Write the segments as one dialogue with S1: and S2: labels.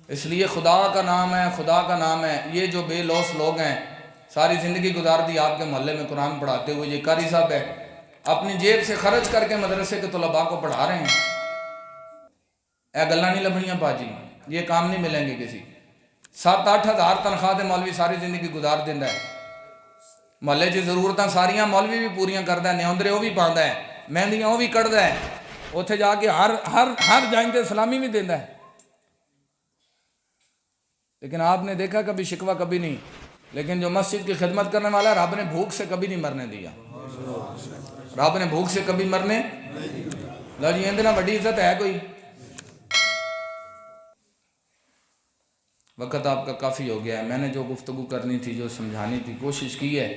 S1: اس لیے خدا کا نام ہے، خدا کا نام ہے۔ یہ جو بے لوث لوگ ہیں، ساری زندگی گزار دی آپ کے محلے میں قرآن پڑھاتے ہوئے، یہ قاری صاحب ہے، اپنی جیب سے خرچ کر کے مدرسے کے طلباء کو پڑھا رہے ہیں۔ اے گلاں نہیں لبھنیاں باجی، یہ کام نہیں ملیں گے کسی۔ 7-8 ہزار تنخواہ دے مولوی ساری زندگی گزار دیندہ ہے، محلے چ ضرورتاں ساریاں مولوی بھی پوریاں کردا ہے، نیوندرے وہ بھی پاندا ہے، مہندیاں وہ بھی کڑدا ہے، اوتھے جا کے ہر جائندے سلامی بھی دیندا ہے۔ لیکن آپ نے دیکھا کبھی شکوہ کبھی نہیں، لیکن جو مسجد کی خدمت کرنے والا ہے، رب نے بھوک سے کبھی نہیں مرنے دیا، رب نے بھوک سے کبھی مرنے۔ لو جی اندنا بڑی عزت ہے کوئی؟ وقت آپ کا کافی ہو گیا ہے، میں نے جو گفتگو کرنی تھی، جو سمجھانی تھی، کوشش کی ہے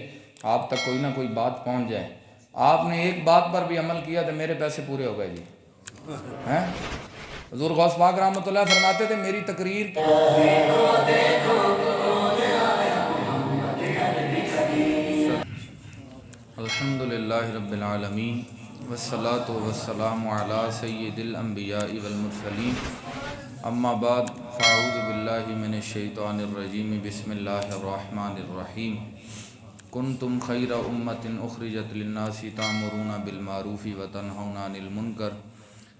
S1: آپ تک کوئی نہ کوئی بات پہنچ جائے۔ آپ نے ایک بات پر بھی عمل کیا تو میرے پیسے پورے ہو گئے جی۔ ہیں حضور غوث پاک رحمۃ اللہ فرماتے تھے میری تقریر الحمدللہ رب العالمین والصلاة والسلام علی سید الانبیاء والمرسلین، اما بعد فاعوذ باللہ من الشیطان الرجیم، بسم اللہ الرحمن الرحیم۔ کنتم خیر امۃ اخرجت للناس تأمرون بالمعروف وتنہون عن المنکر،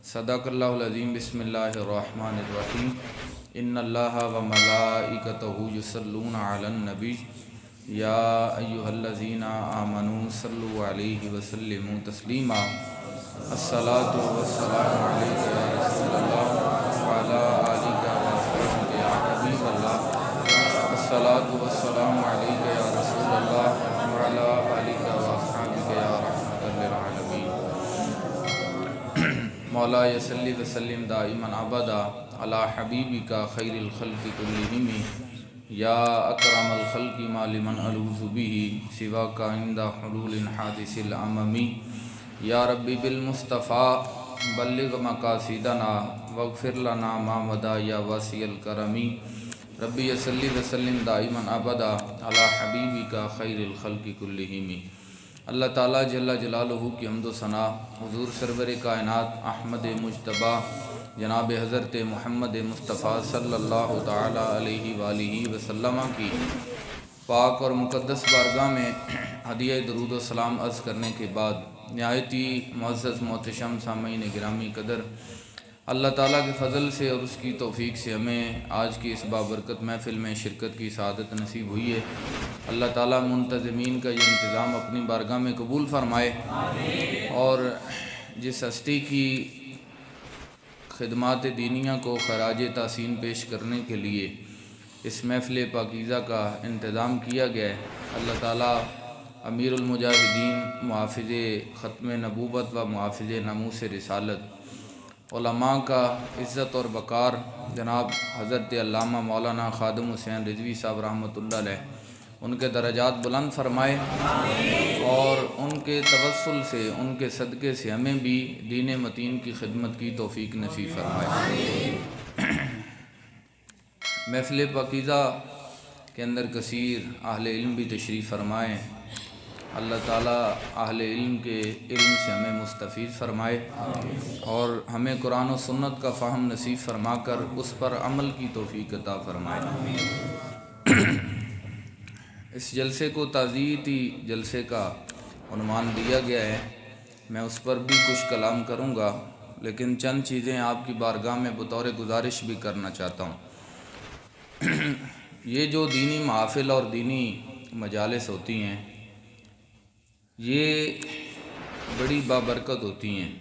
S1: صدق اللہ العظیم۔ بسم اللہ الرحمن الرحیم۔ ان اللہ وملائکتہ یصلون علی النبی یا ایہا الذین آمنوا صلوا علیہ وسلموا تسلیما۔ الصلاۃ والسلام علیک یا رسول اللہ وعلی آلک وصحبہ یا حبیب اللہ۔ الصلاۃ والسلام علیک یا رسول اللہ وعلی آلک وصحبہ یا رحمۃ للعالمین۔ مولا صلی وسلم دائما ابدا علی حبیبک خیر الخلق کلہم، یا اکرم الخلق ما لمن الوذ بہ سواک عند حلول حادث الامم۔ یا ربی بالمصطفیٰ بلغ مقاصدنا واغفر لنا ما مضی یا واسع الکرم۔ ربی صلی وسلم دائما ابدا علی حبیبک خیر الخلق کلہم۔ اللہ تعالیٰ جل جلالہ کی حمد و ثنا حضور سرور کائنات احمد مجتبیٰ جناب حضرت محمد مصطفیٰ صلی اللہ تعالیٰ علیہ وآلہ وسلم کی پاک اور مقدس بارگاہ میں ہدیہ درود و سلام عرض کرنے کے بعد، نہایت ہی معزز محتشم سامعین گرامی قدر، اللہ تعالیٰ کے فضل سے اور اس کی توفیق سے ہمیں آج کی اس بابرکت محفل میں شرکت کی سعادت نصیب ہوئی ہے۔ اللہ تعالیٰ منتظمین کا یہ انتظام اپنی بارگاہ میں قبول فرمائے، اور جس ہستی کی خدمات دینیہ کو خراج تحسین پیش کرنے کے لیے اس محفل پاکیزہ کا انتظام کیا گیا ہے، اللہ تعالیٰ امیر المجاہدین، محافظ ختم نبوت و محافظ ناموس رسالت، علماء کا عزت اور وقار جناب حضرت علامہ مولانا خادم حسین رضوی صاحب رحمۃ اللہ علیہ، ان کے درجات بلند فرمائے، اور ان کے توسل سے، ان کے صدقے سے ہمیں بھی دین متین کی خدمت کی توفیق نصیب فرمائے۔ محفل پاکیزہ کے اندر کثیر اہل علم بھی تشریف فرمائے، اللہ تعالیٰ اہل علم کے علم سے ہمیں مستفید فرمائے، اور ہمیں قرآن و سنت کا فہم نصیب فرما کر اس پر عمل کی توفیق عطا فرمائے۔ اس جلسے کو تعزیتی جلسے کا عنوان دیا گیا ہے، میں اس پر بھی کچھ کلام کروں گا، لیکن چند چیزیں آپ کی بارگاہ میں بطور گزارش بھی کرنا چاہتا ہوں۔ یہ جو دینی محافل اور دینی مجالس ہوتی ہیں، یہ بڑی بابرکت ہوتی ہیں،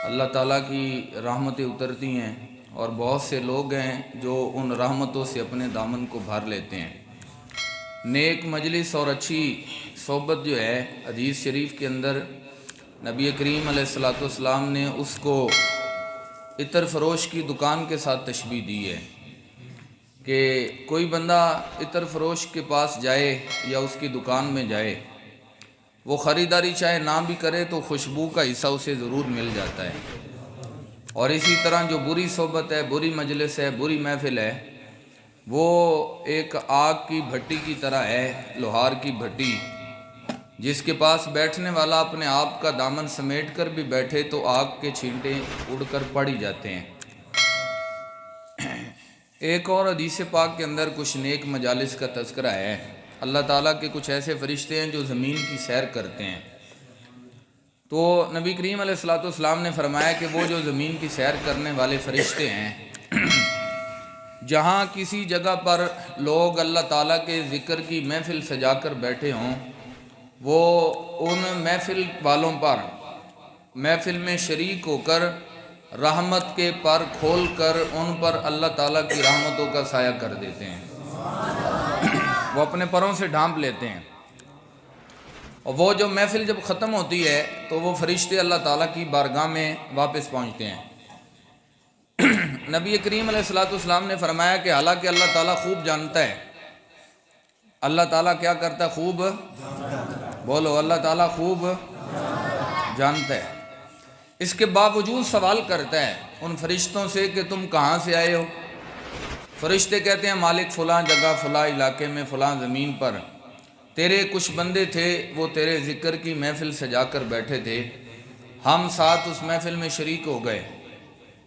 S1: اللہ تعالیٰ کی رحمتیں اترتی ہیں، اور بہت سے لوگ ہیں جو ان رحمتوں سے اپنے دامن کو بھر لیتے ہیں۔ نیک مجلس اور اچھی صحبت جو ہے، حدیث شریف کے اندر نبی کریم علیہ السلام نے اس کو عطر فروش کی دکان کے ساتھ تشبیہ دی ہے، کہ کوئی بندہ عطر فروش کے پاس جائے یا اس کی دکان میں جائے، وہ خریداری چاہے نہ بھی کرے تو خوشبو کا حصہ اسے ضرور مل جاتا ہے۔ اور اسی طرح جو بری صحبت ہے، بری مجلس ہے، بری محفل ہے، وہ ایک آگ کی بھٹی کی طرح ہے، لوہار کی بھٹی، جس کے پاس بیٹھنے والا اپنے آپ کا دامن سمیٹ کر بھی بیٹھے تو آگ کے چھینٹے اڑ کر پڑ ہی جاتے ہیں۔ ایک اور حدیث پاک کے اندر کچھ نیک مجالس کا تذکرہ ہے۔ اللہ تعالیٰ کے کچھ ایسے فرشتے ہیں جو زمین کی سیر کرتے ہیں۔ تو نبی کریم علیہ الصلوۃ والسلام نے فرمایا کہ وہ جو زمین کی سیر کرنے والے فرشتے ہیں، جہاں کسی جگہ پر لوگ اللہ تعالیٰ کے ذکر کی محفل سجا کر بیٹھے ہوں، وہ ان محفل والوں پر محفل میں شریک ہو کر رحمت کے پر کھول کر ان پر اللہ تعالیٰ کی رحمتوں کا سایہ کر دیتے ہیں، وہ اپنے پروں سے ڈھانپ لیتے ہیں، اور وہ جو محفل جب ختم ہوتی ہے تو وہ فرشتے اللہ تعالیٰ کی بارگاہ میں واپس پہنچتے ہیں۔ نبی کریم علیہ الصلوۃ والسلام نے فرمایا کہ حالانکہ اللہ تعالیٰ خوب جانتا ہے، اللہ تعالیٰ کیا کرتا ہے؟ خوب بولو، اللہ تعالیٰ خوب جانتا ہے، اس کے باوجود سوال کرتا ہے ان فرشتوں سے کہ تم کہاں سے آئے ہو؟ فرشتے کہتے ہیں مالک فلاں جگہ فلاں علاقے میں فلاں زمین پر تیرے کچھ بندے تھے، وہ تیرے ذکر کی محفل سجا کر بیٹھے تھے، ہم ساتھ اس محفل میں شریک ہو گئے،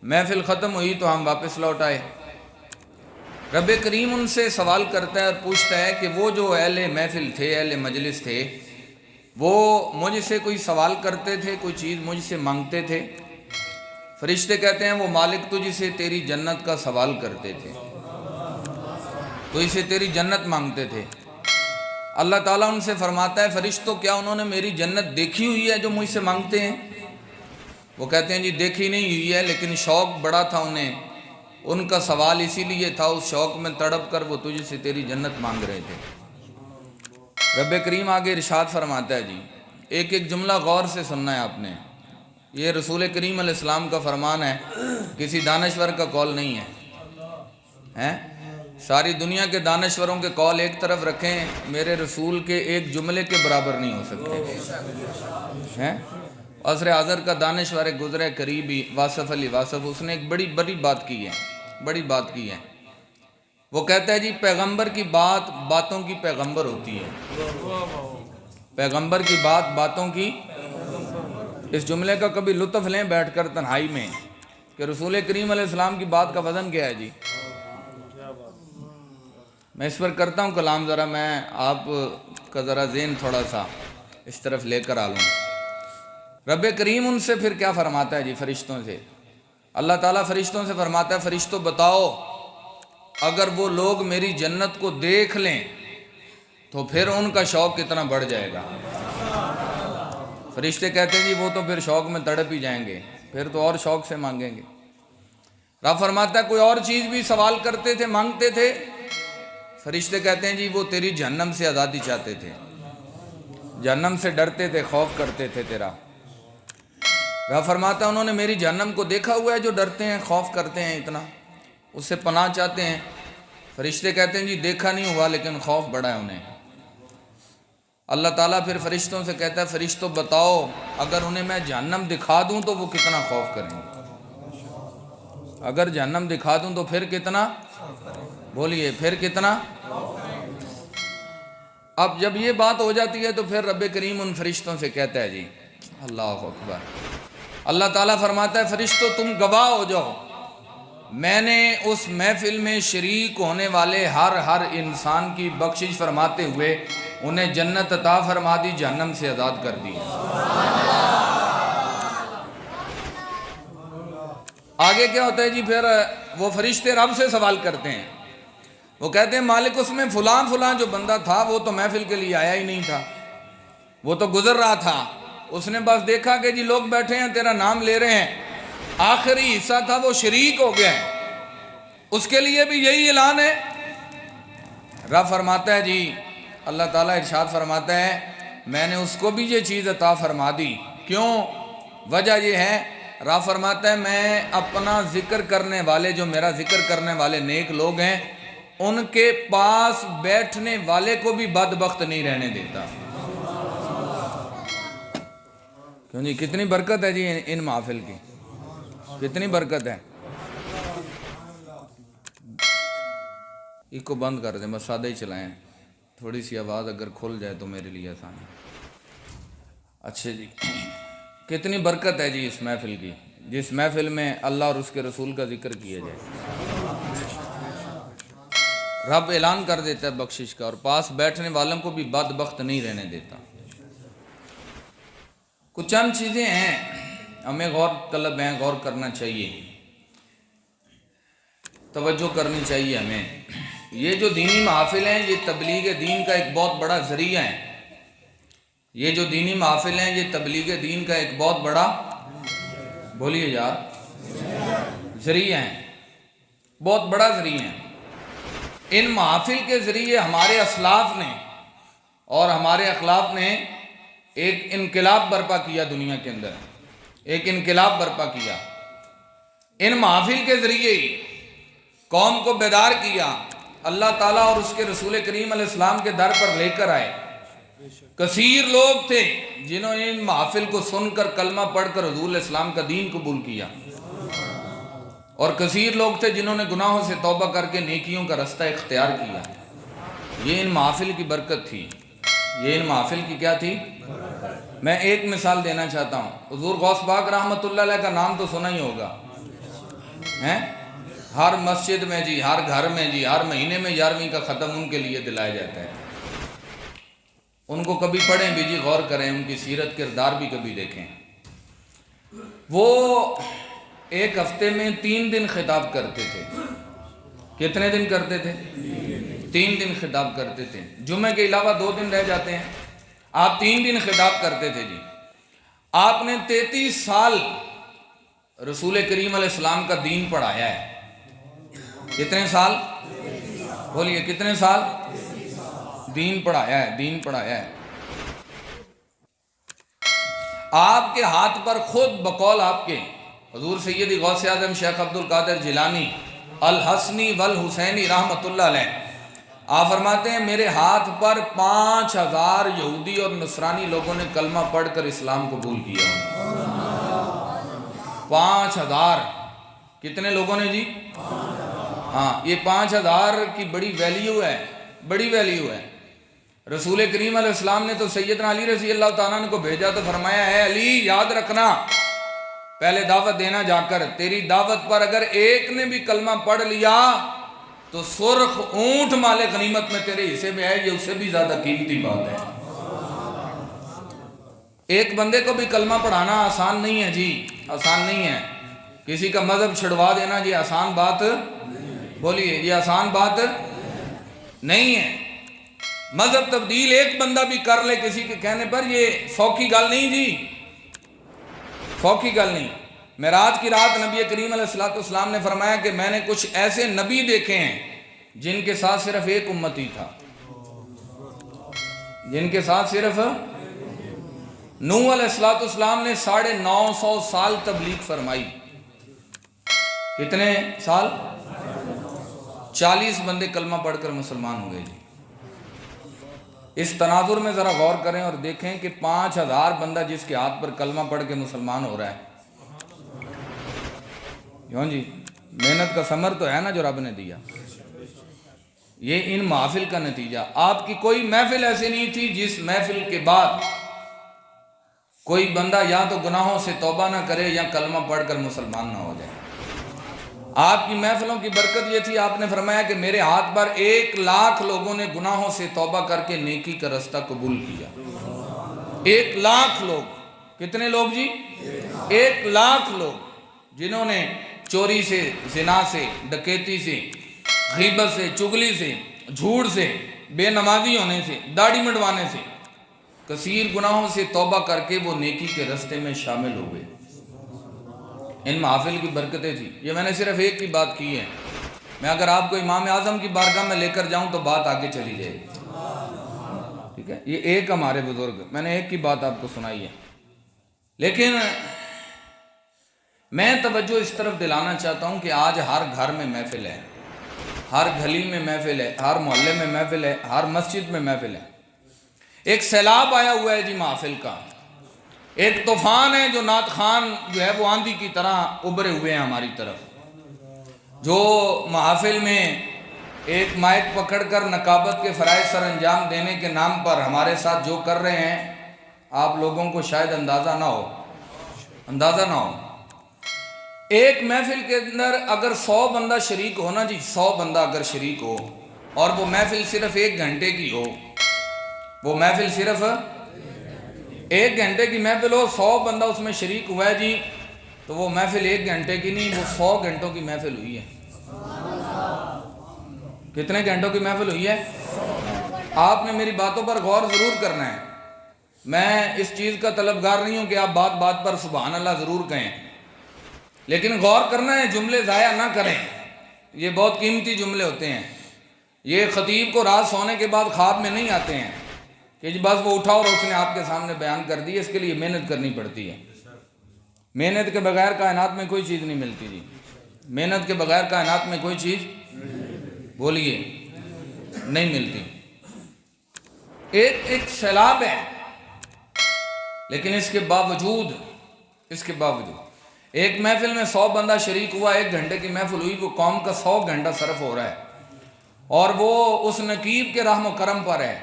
S1: محفل ختم ہوئی تو ہم واپس لوٹ آئے۔ رب کریم ان سے سوال کرتا ہے اور پوچھتا ہے کہ وہ جو اہل محفل تھے، اہل مجلس تھے، وہ مجھ سے کوئی سوال کرتے تھے، کوئی چیز مجھ سے مانگتے تھے؟ فرشتے کہتے ہیں وہ مالک تجھ سے تیری جنت کا سوال کرتے تھے، تجھ سے تیری جنت مانگتے تھے۔ اللہ تعالیٰ ان سے فرماتا ہے فرشتوں کیا انہوں نے میری جنت دیکھی ہوئی ہے جو مجھ سے مانگتے ہیں؟ وہ کہتے ہیں جی دیکھی نہیں ہوئی ہے، لیکن شوق بڑا تھا انہیں، ان کا سوال اسی لیے تھا، اس شوق میں تڑپ کر وہ تجھ سے تیری جنت مانگ رہے تھے۔ رب کریم آگے ارشاد فرماتا ہے، جی ایک ایک جملہ غور سے سننا ہے آپ نے، یہ رسول کریم علیہ السلام کا فرمان ہے، کسی دانشور کا قول نہیں ہے۔ ساری دنیا کے دانشوروں کے قول ایک طرف رکھیں، میرے رسول کے ایک جملے کے برابر نہیں ہو سکتے۔ عصر حاضر کا دانشور گزرے قریبی واصف علی واصف، اس نے ایک بڑی بات کی ہے، بڑی بات کی ہے۔ وہ کہتا ہے جی پیغمبر کی بات باتوں کی پیغمبر ہوتی ہے، پیغمبر کی بات باتوں کی۔ اس جملے کا کبھی لطف لیں بیٹھ کر تنہائی میں کہ رسول کریم علیہ السلام کی بات کا وزن کیا ہے۔ جی میں اس پر کرتا ہوں کلام، ذرا میں آپ کا ذرا ذہن تھوڑا سا اس طرف لے کر آ لوں۔ رب کریم ان سے پھر کیا فرماتا ہے؟ جی فرشتوں سے اللہ تعالیٰ فرشتوں سے فرماتا ہے فرشتوں بتاؤ اگر وہ لوگ میری جنت کو دیکھ لیں تو پھر ان کا شوق کتنا بڑھ جائے گا۔ فرشتے کہتے ہیں جی وہ تو پھر شوق میں تڑپ ہی جائیں گے، پھر تو اور شوق سے مانگیں گے۔ رب فرماتا ہے کوئی اور چیز بھی سوال کرتے تھے، مانگتے تھے؟ فرشتے کہتے ہیں جی وہ تیری جہنم سے آزادی چاہتے تھے، جہنم سے ڈرتے تھے، خوف کرتے تھے تیرا۔ رب فرماتا ہے انہوں نے میری جہنم کو دیکھا ہوا ہے جو ڈرتے ہیں، خوف کرتے ہیں اتنا، اس سے پناہ چاہتے ہیں؟ فرشتے کہتے ہیں جی دیکھا نہیں ہوا لیکن خوف بڑا ہے انہیں۔ اللہ تعالیٰ پھر فرشتوں سے کہتا ہے فرشتوں بتاؤ اگر انہیں میں جہنم دکھا دوں تو وہ کتنا خوف کریں گے، اگر جہنم دکھا دوں تو پھر کتنا، بولیے پھر کتنا۔ اب جب یہ بات ہو جاتی ہے تو پھر رب کریم ان فرشتوں سے کہتا ہے جی اللہ اکبر، اللہ تعالیٰ فرماتا ہے فرشتوں تم گواہ ہو جاؤ، میں نے اس محفل میں شریک ہونے والے ہر انسان کی بخشش فرماتے ہوئے انہیں جنت عطا فرما دی، جہنم سے آزاد کر دی۔ آگے کیا ہوتا ہے جی؟ پھر وہ فرشتے رب سے سوال کرتے ہیں، وہ کہتے ہیں مالک اس میں فلاں جو بندہ تھا وہ تو محفل کے لیے آیا ہی نہیں تھا، وہ تو گزر رہا تھا، اس نے بس دیکھا کہ جی لوگ بیٹھے ہیں تیرا نام لے رہے ہیں، آخری حصہ تھا وہ شریک ہو گیا ہے، اس کے لیے بھی یہی اعلان ہے۔ رب فرماتا ہے جی اللہ تعالیٰ ارشاد فرماتا ہے میں نے اس کو بھی یہ چیز عطا فرما دی، کیوں؟ وجہ یہ ہے رب فرماتا ہے میں اپنا ذکر کرنے والے، جو میرا ذکر کرنے والے نیک لوگ ہیں، ان کے پاس بیٹھنے والے کو بھی بدبخت نہیں رہنے دیتا۔ کیوں جی کتنی برکت ہے جی ان محافل کی، کتنی برکت ہے۔ اس کو بند کر دیں، بس سادہ ہی چلائیں، تھوڑی سی آواز اگر کھل جائے تو میرے لیے آسان ہے۔ اچھا جی کتنی برکت ہے جی اس محفل کی، جس محفل میں اللہ اور اس کے رسول کا ذکر کیا جائے۔ رب اعلان کر دیتا ہے بخشش کا، اور پاس بیٹھنے والوں کو بھی بدبخت نہیں رہنے دیتا۔ کچھ چند چیزیں ہیں ہمیں غور طلب ہیں، غور کرنا چاہیے، توجہ کرنی چاہیے ہمیں۔ یہ جو دینی محافل ہیں یہ تبلیغ دین کا ایک بہت بڑا ذریعہ ہے۔ یہ جو دینی محافل ہیں یہ تبلیغ دین کا ایک بہت بڑا، بولیے یار، ذریعہ ہیں، بہت بڑا ذریعہ ہے۔ ان محافل کے ذریعے ہمارے اسلاف نے اور ہمارے اخلاق نے ایک انقلاب برپا کیا، دنیا کے اندر ایک انقلاب برپا کیا۔ ان محافل کے ذریعے ہی قوم کو بیدار کیا، اللہ تعالیٰ اور اس کے رسول کریم علیہ السلام کے در پر لے کر آئے۔ کثیر لوگ تھے جنہوں نے ان محافل کو سن کر کلمہ پڑھ کر حضور علیہ السلام کا دین قبول کیا، اور کثیر لوگ تھے جنہوں نے گناہوں سے توبہ کر کے نیکیوں کا رستہ اختیار کیا۔ یہ ان محافل کی برکت تھی، یہ ان محافل کی کیا تھی؟ میں ایک مثال دینا چاہتا ہوں۔ حضور غوث پاک رحمۃ اللہ علیہ کا نام تو سنا ہی ہوگا، ہر مسجد میں جی، ہر گھر میں جی، ہر مہینے میں 11ویں کا ختم ان کے لیے دلایا جاتا ہے۔ ان کو کبھی پڑھیں بھی جی، غور کریں، ان کی سیرت کردار بھی کبھی دیکھیں۔ وہ ایک ہفتے میں 3 دن خطاب کرتے تھے۔ کتنے دن کرتے تھے؟ 3 دن خطاب کرتے تھے۔ جمعہ کے علاوہ 2 دن رہ جاتے ہیں، آپ 3 دن خطاب کرتے تھے جی۔ آپ نے 33 سال رسول کریم علیہ السلام کا دین پڑھایا ہے۔ کتنے سال؟ بولیے کتنے سال؟ دین پڑھایا ہے، دین پڑھایا ہے۔ آپ کے ہاتھ پر خود بقول آپ کے حضور سیدی غوث اعظم شیخ عبد القادر جیلانی الحسنی والحسینی رحمۃ اللہ علیہ، آپ فرماتے ہیں میرے ہاتھ پر 5000 یہودی اور نصرانی لوگوں نے کلمہ پڑھ کر اسلام قبول کیا۔ 5000 کتنے لوگوں نے جی؟ ہاں، یہ 5000 کی بڑی ویلیو ہے، بڑی ویلیو ہے۔ رسول کریم علیہ السلام نے تو سیدنا علی رضی اللہ تعالیٰ عنہ کو بھیجا تو فرمایا ہے علی یاد رکھنا، پہلے دعوت دینا جا کر، تیری دعوت پر اگر ایک نے بھی کلمہ پڑھ لیا تو سرخ اونٹ مال غنیمت میں تیرے حصے میں ہے، یہ اس سے بھی زیادہ قیمتی بات ہے۔ ایک بندے کو بھی کلمہ پڑھانا آسان نہیں ہے جی، آسان نہیں ہے۔ کسی کا مذہب چھڑوا دینا جی آسان بات، بولیے یہ آسان بات نہیں ہے۔ مذہب تبدیل ایک بندہ بھی کر لے کسی کے کہنے پر، یہ سوکھی گل نہیں جی، سوکھی گل نہیں۔ معراج کی رات نبی کریم علیہ السلام نے فرمایا کہ میں نے کچھ ایسے نبی دیکھے ہیں جن کے ساتھ صرف ایک امتی تھا، جن کے ساتھ صرف نوح علیہ السلام نے 950 سال تبلیغ فرمائی۔ کتنے سال؟ 40 بندے کلمہ پڑھ کر مسلمان ہوئے جی۔ اس تناظر میں ذرا غور کریں اور دیکھیں کہ 5000 بندہ جس کے ہاتھ پر کلمہ پڑھ کے مسلمان ہو رہا ہے، کیوں جی؟ محنت کا ثمر تو ہے نا جو رب نے دیا۔ یہ ان محافل کا نتیجہ۔ آپ کی کوئی محفل ایسی نہیں تھی جس محفل کے بعد کوئی بندہ یا تو گناہوں سے توبہ نہ کرے یا کلمہ پڑھ کر مسلمان نہ ہو جائے۔ آپ کی محفلوں کی برکت یہ تھی، آپ نے فرمایا کہ میرے ہاتھ پر 1,00,000 لوگوں نے گناہوں سے توبہ کر کے نیکی کا رستہ قبول کیا۔ 1,00,000 لوگ، کتنے لوگ جی؟ 1,00,000 لوگ جنہوں نے چوری سے، زنا سے، ڈکیتی سے، غیبت سے، چغلی سے، جھوٹ سے، بے نمازی ہونے سے، داڑھی منڈوانے سے، کثیر گناہوں سے توبہ کر کے وہ نیکی کے رستے میں شامل ہوئے۔ ان محافل کی برکتیں تھی۔ یہ میں نے صرف ایک کی بات کی ہے، میں اگر آپ کو امام اعظم کی بارگاہ میں لے کر جاؤں تو بات آگے چلی جائے گی، ٹھیک ہے؟ یہ ایک ہمارے بزرگ، میں نے ایک کی بات آپ کو سنائی ہے، لیکن میں توجہ اس طرف دلانا چاہتا ہوں کہ آج ہر گھر میں محفل ہے، ہر گلی میں محفل ہے، ہر محلے میں محفل ہے، ہر مسجد میں محفل ہے۔ ایک سیلاب آیا ہوا ہے جی محفل کا، ایک طوفان ہے جو نعت خوان جو ہے وہ آندھی کی طرح ابھرے ہوئے ہیں ہماری طرف، جو محفل میں ایک مائک پکڑ کر نقابت کے فرائض سر انجام دینے کے نام پر ہمارے ساتھ جو کر رہے ہیں، آپ لوگوں کو شاید اندازہ نہ ہو۔ ایک محفل کے اندر اگر 100 بندہ شریک ہو نا جی، 100 بندہ اگر شریک ہو اور وہ محفل صرف 1 گھنٹے کی ہو، وہ محفل صرف 1 گھنٹے کی محفل ہو، 100 بندہ اس میں شریک ہوا ہے جی، تو وہ محفل 1 گھنٹے کی نہیں، وہ 100 گھنٹوں کی محفل ہوئی ہے۔ کتنے گھنٹوں کی محفل ہوئی ہے؟ آپ نے میری باتوں پر غور ضرور کرنا ہے۔ میں اس چیز کا طلبگار نہیں ہوں کہ آپ بات بات پر سبحان اللہ ضرور کہیں، لیکن غور کرنا ہے، جملے ضائع نہ کریں۔ یہ بہت قیمتی جملے ہوتے ہیں، یہ خطیب کو رات سونے کے بعد خواب میں نہیں آتے ہیں کہ جی بس وہ اٹھا اور اس نے آپ کے سامنے بیان کر دی۔ اس کے لیے محنت کرنی پڑتی ہے، محنت کے بغیر کائنات میں کوئی چیز نہیں ملتی جی، محنت کے بغیر کائنات میں کوئی چیز بولیے نہیں ملتی۔ ایک سیلاب ہے، لیکن اس کے باوجود ایک محفل میں 100 بندہ شریک ہوا، 1 گھنٹے کی محفل ہوئی، وہ قوم کا 100 گھنٹہ صرف ہو رہا ہے، اور وہ اس نقیب کے رحم و کرم پر ہے،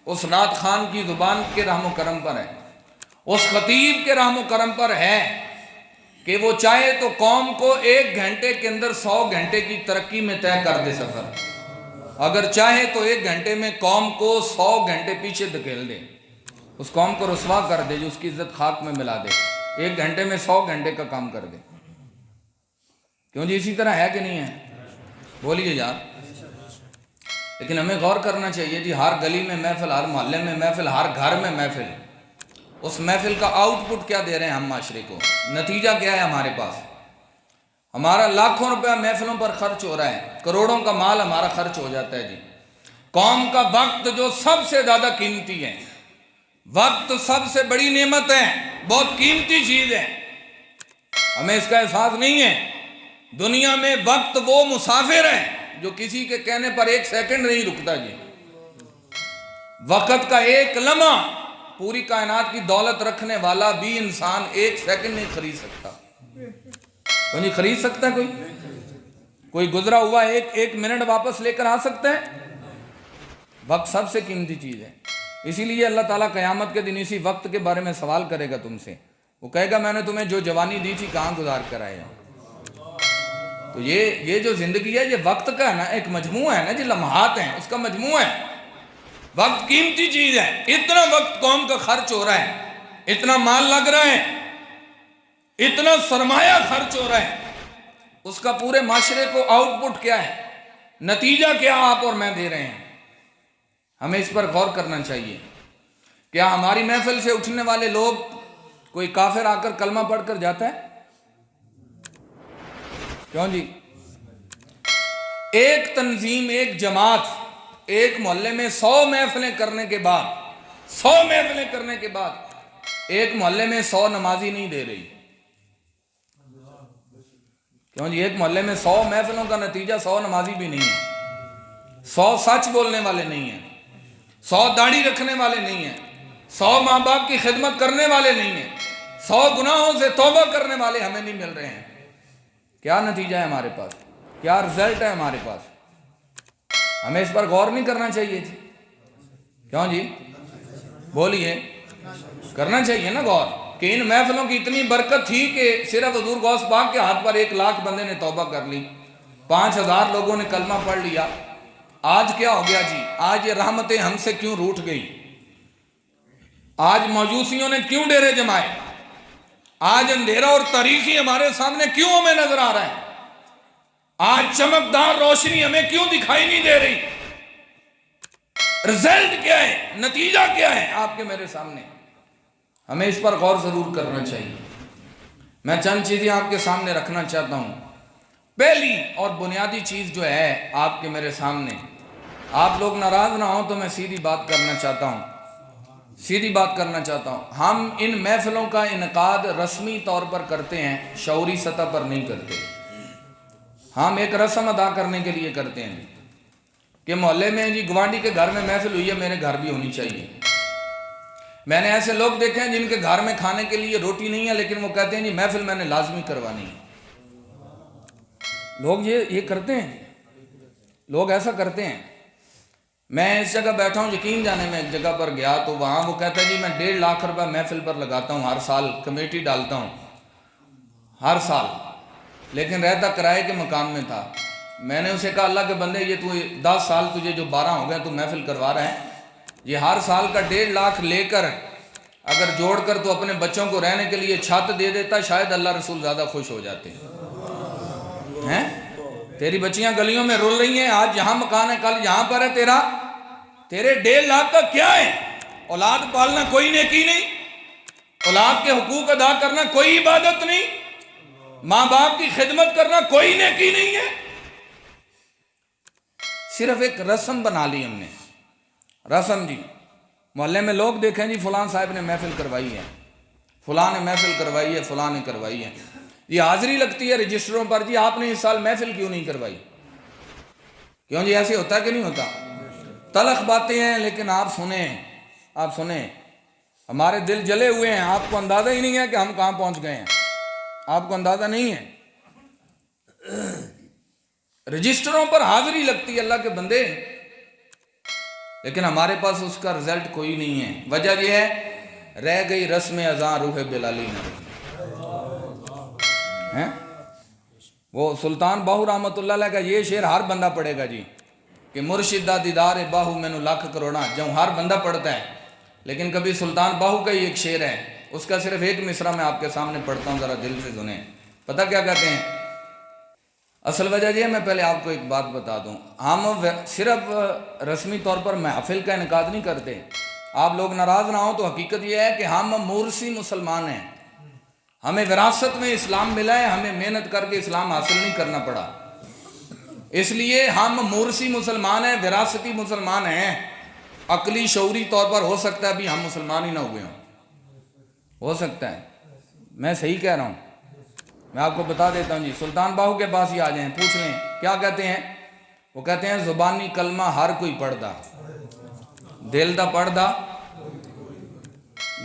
S1: اس نعت خان کی زبان کے رحم و کرم پر ہے، اس خطیب کے رحم و کرم پر ہے کہ وہ چاہے تو قوم کو 1 گھنٹے کے اندر 100 گھنٹے کی ترقی میں طے کر دے سفر، اگر چاہے تو 1 گھنٹے میں قوم کو 100 گھنٹے پیچھے دھکیل دے، اس قوم کو رسوا کر دے، جو اس کی عزت خاک میں ملا دے، 1 گھنٹے میں 100 گھنٹے کا کام کر دے۔ کیوں جی؟ اسی طرح ہے کہ نہیں ہے؟ بولیے یار۔ لیکن ہمیں غور کرنا چاہیے جی، ہر گلی میں محفل، ہر محلے میں محفل، ہر گھر میں محفل، اس محفل کا آؤٹ پٹ کیا دے رہے ہیں ہم معاشرے کو؟ نتیجہ کیا ہے ہمارے پاس؟ ہمارا لاکھوں روپیہ محفلوں پر خرچ ہو رہا ہے، کروڑوں کا مال ہمارا خرچ ہو جاتا ہے جی۔ قوم کا وقت جو سب سے زیادہ قیمتی ہے، وقت سب سے بڑی نعمت ہے، بہت قیمتی چیز ہے، ہمیں اس کا احساس نہیں ہے۔ دنیا میں وقت وہ مسافر ہے جو کسی کے کہنے پر 1 سیکنڈ نہیں رکتا جی۔ وقت کا 1 لمحہ پوری کائنات کی دولت رکھنے والا بھی انسان 1 سیکنڈ نہیں خرید سکتا۔ تو نہیں خرید سکتا کوئی گزرا ہوا 1 منٹ واپس لے کر آ سکتا ہے؟ وقت سب سے قیمتی چیز ہے۔ اسی لیے اللہ تعالیٰ قیامت کے دن اسی وقت کے بارے میں سوال کرے گا تم سے، وہ کہے گا میں نے تمہیں جو جوانی دی تھی کہاں گزار کر آئے ہو؟ تو یہ جو زندگی ہے یہ وقت کا ہے نا، ایک مجموعہ ہے نا جی، لمحات ہیں، اس کا مجموعہ ہے۔ وقت قیمتی چیز ہے، اتنا وقت قوم کا خرچ ہو رہا ہے، اتنا مال لگ رہا ہے، اتنا سرمایہ خرچ ہو رہا ہے، اس کا پورے معاشرے کو آؤٹ پٹ کیا ہے، نتیجہ کیا آپ اور میں دے رہے ہیں؟ ہمیں اس پر غور کرنا چاہیے۔ کیا ہماری محفل سے اٹھنے والے لوگ کوئی کافر آ کر کلمہ پڑھ کر جاتا ہے؟ کیوں جی؟ ایک تنظیم، ایک جماعت، ایک محلے میں 100 محفلیں کرنے کے بعد ایک محلے میں 100 نمازی نہیں دے رہی۔ کیوں جی؟ ایک محلے میں 100 محفلوں کا نتیجہ 100 نمازی بھی نہیں ہے، 100 سچ بولنے والے نہیں ہیں، 100 داڑھی رکھنے والے نہیں ہیں، 100 ماں باپ کی خدمت کرنے والے نہیں ہیں، 100 گناہوں سے توبہ کرنے والے ہمیں نہیں مل رہے ہیں۔ کیا نتیجہ ہے ہمارے پاس؟ کیا رزلٹ ہے ہمارے پاس؟ ہمیں اس پر غور نہیں کرنا چاہیے جی؟ کیوں جی؟ بولیے، کرنا چاہیے نا غور، کہ ان محفلوں کی اتنی برکت تھی کہ صرف حضور غوث پاک کے ہاتھ پر 1 لاکھ بندے نے توبہ کر لی، 5000 لوگوں نے کلمہ پڑھ لیا۔ آج کیا ہو گیا جی؟ آج یہ رحمتیں ہم سے کیوں روٹھ گئی؟ آج موجوسیوں نے کیوں ڈیرے جمائے؟ آج اندھیرا اور تاریکی ہمارے سامنے کیوں ہمیں نظر آ رہا ہے؟ آج چمکدار روشنی ہمیں کیوں دکھائی نہیں دے رہی؟ رزلٹ کیا ہے؟ نتیجہ کیا ہے آپ کے میرے سامنے؟ ہمیں اس پر غور ضرور کرنا چاہیے۔ میں چند چیزیں آپ کے سامنے رکھنا چاہتا ہوں۔ پہلی اور بنیادی چیز جو ہے آپ کے میرے سامنے، آپ لوگ ناراض نہ ہوں تو میں سیدھی بات کرنا چاہتا ہوں، ہم ان محفلوں کا انعقاد رسمی طور پر کرتے ہیں، شعوری سطح پر نہیں کرتے۔ ہم ایک رسم ادا کرنے کے لیے کرتے ہیں کہ محلے میں جی گوانڈی کے گھر میں محفل ہوئی ہے، میرے گھر بھی ہونی چاہیے۔ میں نے ایسے لوگ دیکھے ہیں جن کے گھر میں کھانے کے لیے روٹی نہیں ہے، لیکن وہ کہتے ہیں جی محفل میں نے لازمی کروانی ہے۔ لوگ یہ کرتے ہیں، لوگ ایسا کرتے ہیں۔ میں اس جگہ بیٹھا ہوں، یقین جانے میں ایک جگہ پر گیا تو وہاں وہ کہتا ہے جی میں 1.5 لاکھ روپے محفل پر لگاتا ہوں، ہر سال کمیٹی ڈالتا ہوں ہر سال، لیکن رہتا کرائے کے مکان میں تھا۔ میں نے اسے کہا اللہ کے بندے یہ تو 10 سال تجھے جو 12 ہو گئے تو محفل کروا رہے ہیں، یہ ہر سال کا 1.5 لاکھ لے کر اگر جوڑ کر تو اپنے بچوں کو رہنے کے لیے چھت دے دیتا، شاید اللہ رسول زیادہ خوش ہو جاتے ہیں۔ تیری بچیاں گلیوں میں رول رہی ہیں، آج یہاں مکان ہے کل یہاں پر ہے، تیرے 1.5 لاکھ کا کیا ہے؟ اولاد پالنا کوئی نیکی نہیں، اولاد کے حقوق ادا کرنا کوئی عبادت نہیں، ماں باپ کی خدمت کرنا کوئی نیکی نہیں ہے، صرف ایک رسم بنا لی ہم نے، رسم جی۔ محلے میں لوگ دیکھیں جی فلاں صاحب نے محفل کروائی ہے، فلاں نے محفل کروائی ہے، فلاں نے کروائی ہے، یہ حاضری لگتی ہے رجسٹروں پر، جی آپ نے اس سال محفل کیوں نہیں کروائی؟ کیوں جی ایسے ہوتا ہے کہ نہیں ہوتا؟ تلخ باتیں ہیں، لیکن آپ سنیں، ہمارے دل جلے ہوئے ہیں، آپ کو اندازہ ہی نہیں ہے کہ ہم کہاں پہنچ گئے ہیں، آپ کو اندازہ نہیں ہے۔ رجسٹروں پر حاضری لگتی ہے اللہ کے بندے، لیکن ہمارے پاس اس کا رزلٹ کوئی نہیں ہے۔ وجہ یہ ہے رہ گئی رسم اذاں روح بلالی نہ رہی۔ وہ سلطان باہو رحمۃ اللہ علیہ کا یہ شعر ہر بندہ پڑھے گا جی کہ مرشد دا دیدار باہو مینو لاکھ کروڑا، جو ہر بندہ پڑھتا ہے، لیکن کبھی سلطان باہو کا ہی ایک شعر ہے، اس کا صرف ایک مصرع میں آپ کے سامنے پڑھتا ہوں، ذرا دل سے سنیں۔ پتہ کیا کہتے ہیں؟ اصل وجہ یہ ہے، میں پہلے آپ کو ایک بات بتا دوں، ہم صرف رسمی طور پر محفل کا انعقاد نہیں کرتے، آپ لوگ ناراض نہ ہوں تو حقیقت یہ ہے کہ ہم مورثی مسلمان ہیں، ہمیں وراثت میں اسلام ملا ہے، ہمیں محنت کر کے اسلام حاصل نہیں کرنا پڑا، اس لیے ہم مورثی مسلمان ہیں، وراثتی مسلمان ہیں۔ عقلی شعوری طور پر ہو سکتا ہے ابھی ہم مسلمان ہی نہ ہوئے ہوں، ہو سکتا ہے، میں صحیح کہہ رہا ہوں، میں آپ کو بتا دیتا ہوں جی۔ سلطان باہو کے پاس ہی آ جائیں، پوچھ لیں کیا کہتے ہیں؟ وہ کہتے ہیں زبانی کلمہ ہر کوئی پڑھدا، دل دا پڑھدا،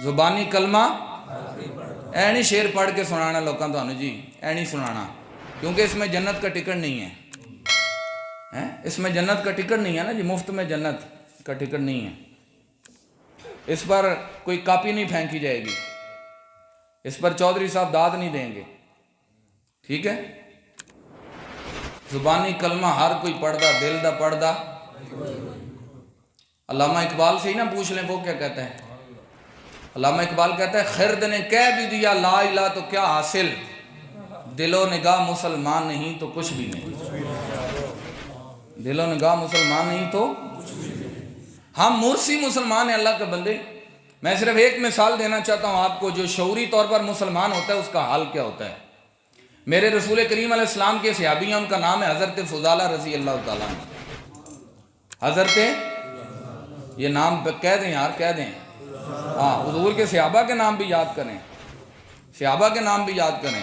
S1: زبانی کلمہ اے نہیں شعر پڑھ کے سنانا لوکاں تانوں جی، اے نہیں سنانا، کیونکہ اس میں جنت کا ٹکٹ نہیں ہے، اس میں جنت کا ٹکٹ نہیں ہے نا جی، مفت میں جنت کا ٹکٹ نہیں ہے، اس پر کوئی کاپی نہیں پھینکی جائے گی، اس پر چودھری صاحب داد نہیں دیں گے، ٹھیک ہے؟ زبانی کلمہ ہر کوئی پڑھدا، دل دا پڑھدا۔ علامہ اقبال سے ہی نہ پوچھ لیں وہ کیا کہتا ہے۔ علامہ اقبال کہتا ہے خرد نے کہہ بھی دیا لا الہ تو کیا حاصل، دل و نگاہ مسلمان نہیں تو کچھ بھی نہیں، دل و نگاہ مسلمان نہیں تو ہم مورثی مسلمان ہیں اللہ کے بندے۔ میں صرف ایک مثال دینا چاہتا ہوں آپ کو، جو شعوری طور پر مسلمان ہوتا ہے اس کا حال کیا ہوتا ہے۔ میرے رسول کریم علیہ السلام کے صحابی ہیں، ان کا نام ہے حضرت فضالہ رضی اللہ تعالیٰ عنہ۔ حضرت، یہ نام کہہ دیں یار، کہہ دیں، ہاں حضور کے صحابہ کے نام بھی یاد کریں، صحابہ کے نام بھی یاد کریں۔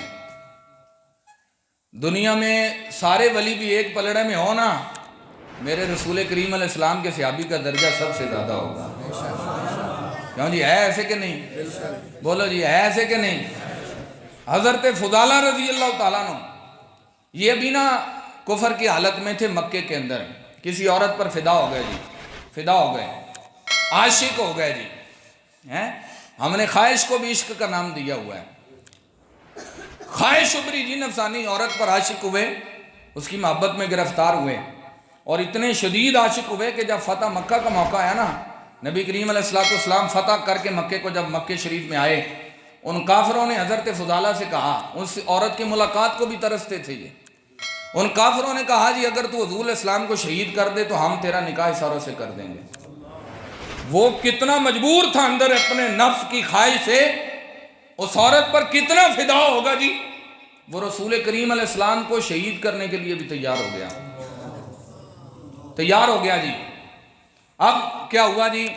S1: دنیا میں سارے ولی بھی ایک پلڑے میں ہو نا، میرے رسول کریم علیہ السلام کے صحابی کا درجہ سب سے زیادہ ہوگا۔ کیوں جی، ہے ایسے کہ نہیں؟ بولو جی، ہے ایسے کہ نہیں؟ حضرت فضالہ رضی اللہ تعالیٰ عنہ یہ بھی نا کفر کی حالت میں تھے، مکے کے اندر کسی عورت پر فدا ہو گئے جی، فدا ہو گئے، عاشق ہو گئے جی، ہم نے خواہش کو بھی عشق کا نام دیا ہوا ہے، خواہش ابری جی، نفسانی عورت پر عاشق ہوئے، اس کی محبت میں گرفتار ہوئے، اور اتنے شدید عاشق ہوئے کہ جب فتح مکہ کا موقع آیا نا، نبی کریم علیہ السلام فتح کر کے مکے کو جب مکہ شریف میں آئے، ان کافروں نے حضرت فضالہ سے کہا، اس عورت کی ملاقات کو بھی ترستے تھے یہ، ان کافروں نے کہا جی اگر تو حضور اسلام کو شہید کر دے تو ہم تیرا نکاح اس عورت سے کر دیں گے۔ وہ کتنا مجبور تھا اندر اپنے نفس کی خواہش سے، اس عورت پر کتنا فدا ہوگا جی، وہ رسول کریم علیہ السلام کو شہید کرنے کے لیے بھی تیار ہو گیا، تیار ہو گیا جی۔ اب کیا ہوا جی،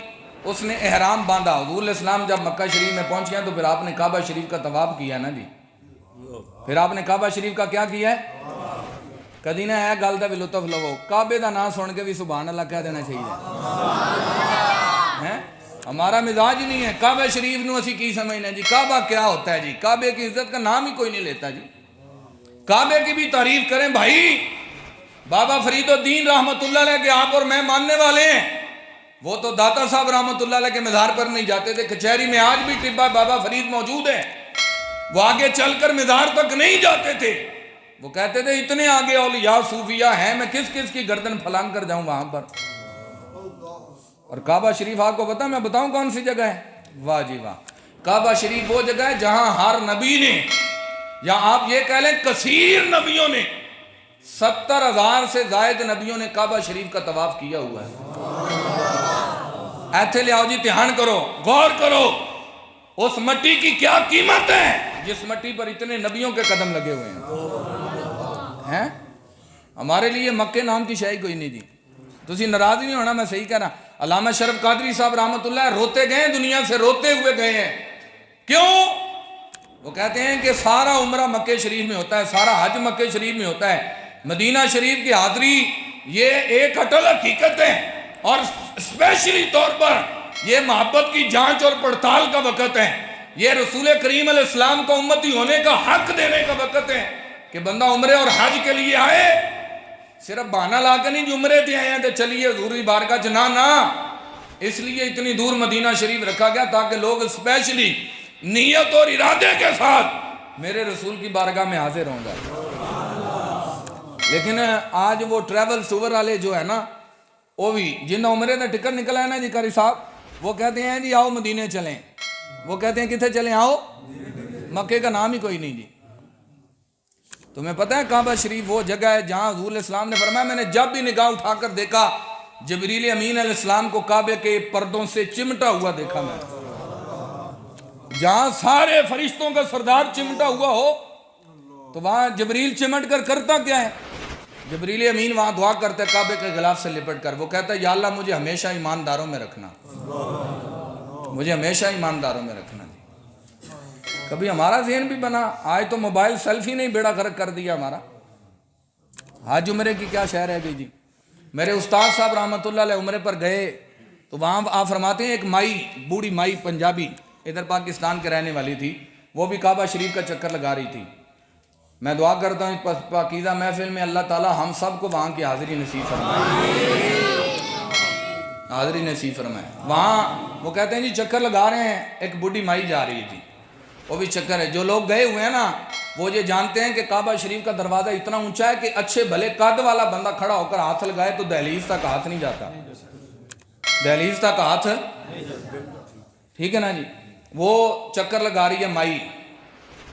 S1: اس نے احرام باندھا، حضور علیہ السلام جب مکہ شریف میں پہنچ گیا تو پھر آپ نے کعبہ شریف کا طواف کیا نا جی، پھر آپ نے کعبہ شریف کا کیا کیا ہے؟ کدی نہ ہے گل دا بھی لطف لو، کعبے دا نام سن کے بھی سبحان اللہ کہہ دینا چاہیے۔ ہمارا مزاج ہی نہیں ہے، کعبہ شریف نو اسی کی سمجھنا جی، کعبہ کیا ہوتا ہے جی، کعبے کی عزت کا نام ہی کوئی نہیں لیتا جی، کعبے کی بھی تعریف کریں بھائی۔ بابا فرید الدین رحمۃ اللہ علیہ کے آپ اور میں ماننے والے ہیں، وہ تو داتا صاحب رحمۃ اللہ علیہ کے مزار پر نہیں جاتے تھے، کچہری میں آج بھی ٹبہ بابا فرید موجود ہے، وہ آگے چل کر مزار تک نہیں جاتے تھے، وہ کہتے تھے اتنے آگے اولیاء صوفیاء ہیں، میں کس کس کی گردن پھلانگ کر جاؤں وہاں پر۔ اور کعبہ شریف آپ کو پتا میں بتاؤں کون سی جگہ ہے؟ واہ جی واہ، کعبہ شریف وہ جگہ ہے جہاں ہر نبی نے، یا آپ یہ کہہ لیں کثیر نبیوں نے، 70,000 سے زائد نبیوں نے کعبہ شریف کا طواف کیا ہوا ہے۔ ایتھے لے آؤ جی، دھیان کرو، غور کرو، اس مٹی کی کیا قیمت ہے جس مٹی پر اتنے نبیوں کے قدم لگے ہوئے ہیں۔ ہمارے لیے مکے نام کی شے کوئی نہیں جی، تسی ناراض نہیں ہونا، میں صحیح کہہ رہا۔ علامہ شرف قادری صاحب رحمۃ اللہ روتے گئے، دنیا سے روتے ہوئے گئے ہیں۔ کیوں؟ وہ کہتے ہیں کہ سارا عمرہ مکے شریف میں ہوتا ہے، سارا حج مکے شریف میں ہوتا ہے، مدینہ شریف کی حاضری یہ ایک اٹل حقیقت ہے، اور اسپیشلی طور پر یہ محبت کی جانچ اور پڑتال کا وقت ہے، یہ رسول کریم علیہ السلام کو امتی ہونے کا حق دینے کا وقت ہے کہ بندہ عمرے اور حج کے لیے آئے، صرف بہانہ لا کے نہیں جو عمرے تھے آئے ہیں تو چلیے حضور کی بارگاہ جنا نا۔ اس لیے اتنی دور مدینہ شریف رکھا گیا تاکہ لوگ اسپیشلی نیت اور ارادے کے ساتھ میرے رسول کی بارگاہ میں حاضر ہوں گا۔ لیکن آج وہ ٹریول ٹور والے جو ہے نا، وہ بھی جن عمرے کا ٹکٹ نکلا ہے نا جی قاری صاحب، وہ کہتے ہیں جی آؤ مدینے چلیں، وہ کہتے ہیں کتنے چلیں؟ آؤ، مکے کا نام ہی کوئی نہیں جی۔ تمہیں پتہ ہے کعبہ شریف وہ جگہ ہے جہاں حضور علیہ السلام نے فرمایا میں نے جب بھی نگاہ اٹھا کر دیکھا جبریل امین علیہ السلام کو کعبے کے پردوں سے چمٹا ہوا دیکھا میں۔ جہاں سارے فرشتوں کا سردار چمٹا ہوا ہو تو وہاں جبریل چمٹ کر کرتا کیا ہے؟ جبریل امین وہاں دعا کرتا ہے کعبے کے غلاف سے لپٹ کر، وہ کہتا ہے یا اللہ مجھے ہمیشہ ایمانداروں میں رکھنا، مجھے ہمیشہ ایمانداروں میں رکھنا۔ کبھی ہمارا ذہن بھی بنا، آج تو موبائل سیلفی نے بیڑا غرق کر دیا ہمارا۔ حج عمرے کی کیا شہر ہے جی۔ میرے استاد صاحب رحمۃ اللہ علیہ عمرے پر گئے تو وہاں آپ فرماتے ہیں ایک مائی، بوڑھی مائی پنجابی، ادھر پاکستان کے رہنے والی تھی، وہ بھی کعبہ شریف کا چکر لگا رہی تھی۔ میں دعا کرتا ہوں اس پاکیزہ محفل میں اللہ تعالیٰ ہم سب کو وہاں کی حاضری نصیب فرمائے، حاضری نصیب فرمائے۔ وہاں وہ کہتے ہیں جی چکر لگا رہے ہیں، ایک بوڑھی مائی جا رہی تھی، وہ بھی چکر ہے۔ جو لوگ گئے ہوئے ہیں نا وہ یہ جانتے ہیں کہ کعبہ شریف کا دروازہ اتنا اونچا ہے کہ اچھے بھلے قد والا بندہ کھڑا ہو کر ہاتھ لگائے تو دہلیز تک ہاتھ نہیں جاتا، دہلیز تک ہاتھ، ٹھیک ہے نا جی۔ وہ چکر لگا رہی ہے مائی،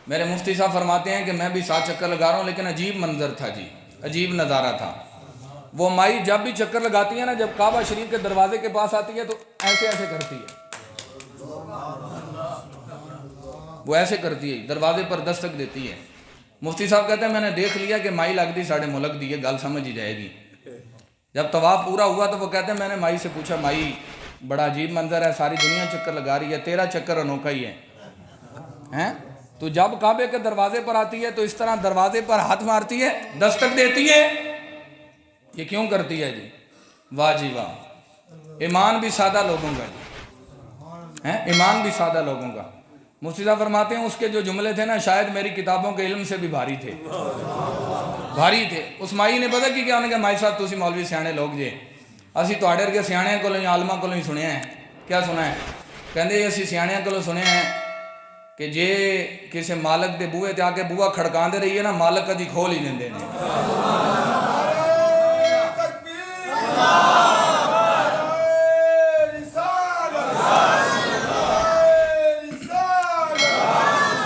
S1: میرے مفتی صاحب فرماتے ہیں کہ میں بھی 7 چکر لگا رہا ہوں، لیکن عجیب منظر تھا جی، عجیب نظارہ تھا۔ وہ مائی جب بھی چکر لگاتی ہے نا، جب کعبہ شریف کے دروازے کے پاس آتی ہے تو ایسے ایسے کرتی ہے، وہ ایسے کرتی ہے، دروازے پر دستک دیتی ہے۔ مفتی صاحب کہتے ہیں میں نے دیکھ لیا کہ مائی لگ دی ساڑھے ملک دی ہے، گل سمجھ ہی جائے گی۔ جب طواف پورا ہوا تو وہ کہتے ہیں میں نے مائی سے پوچھا مائی بڑا عجیب منظر ہے، ساری دنیا چکر لگا رہی ہے، تیرا چکر انوکھا ہی ہے۔ تو جب کعبے کے دروازے پر آتی ہے تو اس طرح دروازے پر ہاتھ مارتی ہے، دستک دیتی ہے، یہ کیوں کرتی ہے جی؟ واہ جی واہ، ایمان بھی سادہ لوگوں کا جی، ایمان بھی سادہ لوگوں کا۔ مفتی صاحب فرماتے ہیں اس کے جو جملے تھے نا شاید میری کتابوں کے علم سے بھی بھاری تھے، بھاری تھے۔ اس مائی نے پتہ کی کیا؟ انہوں نے کہا مائی صاحب تسی مولوی سیانے لوگ جے، اسی تواڈے ورگے سیاڑیاں کولوں عالماں کولوں ہی سنیا ہے۔ کیا سنا ہے؟ کہندے اسی سیاڑیاں کولوں سنیا ہے کہ جے کسی مالک دے بوئے تے آ کے بوہا کھڑکاندے رہیے نا، مالک کدی کھول ہی نہیں دینے۔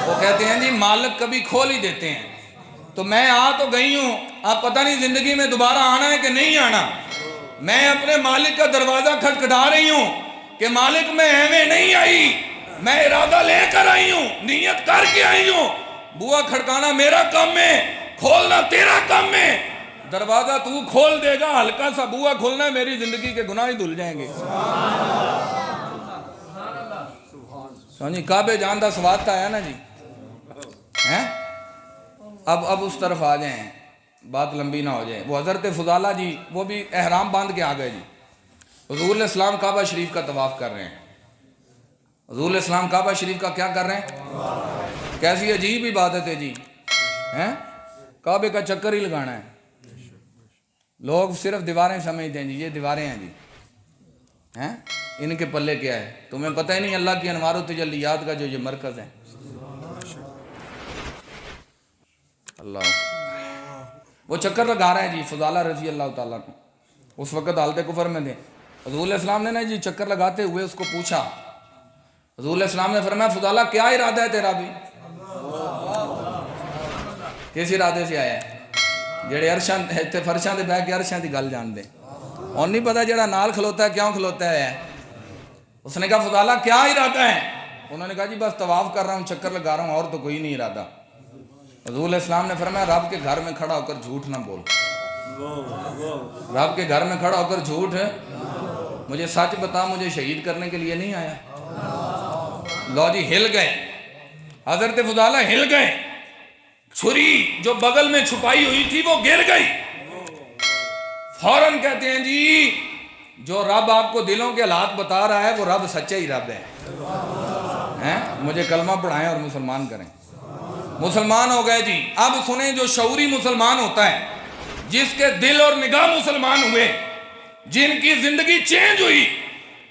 S1: وہ کہتے ہیں جی مالک کبھی کھول ہی دیتے ہیں۔ تو میں آ تو گئی ہوں، اب پتہ نہیں زندگی میں دوبارہ آنا ہے کہ نہیں آنا۔ میں اپنے مالک کا دروازہ کھٹکھٹا رہی ہوں کہ مالک میں ایویں نہیں آئی، میں ارادہ لے کر آئی ہوں، نیت کر کے آئی ہوں، بوا کھڑکانا میرا کام ہے، کھولنا تیرا کام ہے۔ دروازہ تو کھول دے گا، ہلکا سا بوا کھولنا ہے، میری زندگی کے گناہ ہی دھل جائیں گے۔ جی کعبے جان دا سواد تا ہے نا جی۔ اب اس طرف آ جائیں، بات لمبی نہ ہو جائے۔ وہ حضرت فضالہ جی وہ بھی احرام باندھ کے آ گئے جی، حضور علیہ السلام کعبہ شریف کا طواف کر رہے ہیں۔ حضور علیہ السلام کعبہ شریف کا کیا کر رہے ہیں؟ کیسی عجیب عبادت ہے جی، کعبے کا چکر ہی لگانا ہے۔ لوگ صرف دیواریں سمجھتے ہیں جی، یہ دیواریں ہیں جی، ان کے پلے کیا ہے؟ تمہیں پتہ ہی نہیں اللہ کی انوار و تجلیات کا جو یہ مرکز ہے۔ اللہ وہ چکر لگا رہے ہیں جی فضالہ رضی اللہ تعالیٰ کو، اس وقت حالت کفر میں تھے. حضور علیہ السلام نے نا جی چکر لگاتے ہوئے اس کو پوچھا. حضور علیہ السلام نے فرمایا فضالہ کیا ارادہ ہے تیرا بھی؟ کس ارادے سے آیا ہے؟ جڑے عرشاں تے فرشاں تے بیٹھ کے عرشاں دی گل جان دے، اور نہیں پتہ جڑا نال کھلوتا ہے کیوں کھلوتا ہے. اس نے کہا فضالہ کیا ارادہ ہے؟ انہوں نے کہا جی بس طواف کر رہا ہوں، چکر لگا رہا ہوں، اور تو کوئی نہیں ارادہ. حضور علیہ السلام نے فرمایا رب کے گھر میں کھڑا ہو کر جھوٹ نہ بول. رب کے گھر میں کھڑا ہو کر جھوٹ ہے، مجھے سچ بتا، مجھے شہید کرنے کے لیے نہیں آیا. لو جی ہل گئے، حضرت فضالہ ہل گئے، چھری جو بغل میں چھپائی ہوئی تھی وہ گر گئی. فوراً کہتے ہیں جی جو رب آپ کو دلوں کے حالات بتا رہا ہے وہ رب سچا ہی رب ہے. مجھے کلمہ پڑھائیں اور مسلمان کریں. مسلمان ہو گئے جی. اب سنیں جو شعوری مسلمان ہوتا ہے، جس کے دل اور نگاہ مسلمان ہوئے، جن کی زندگی چینج ہوئی،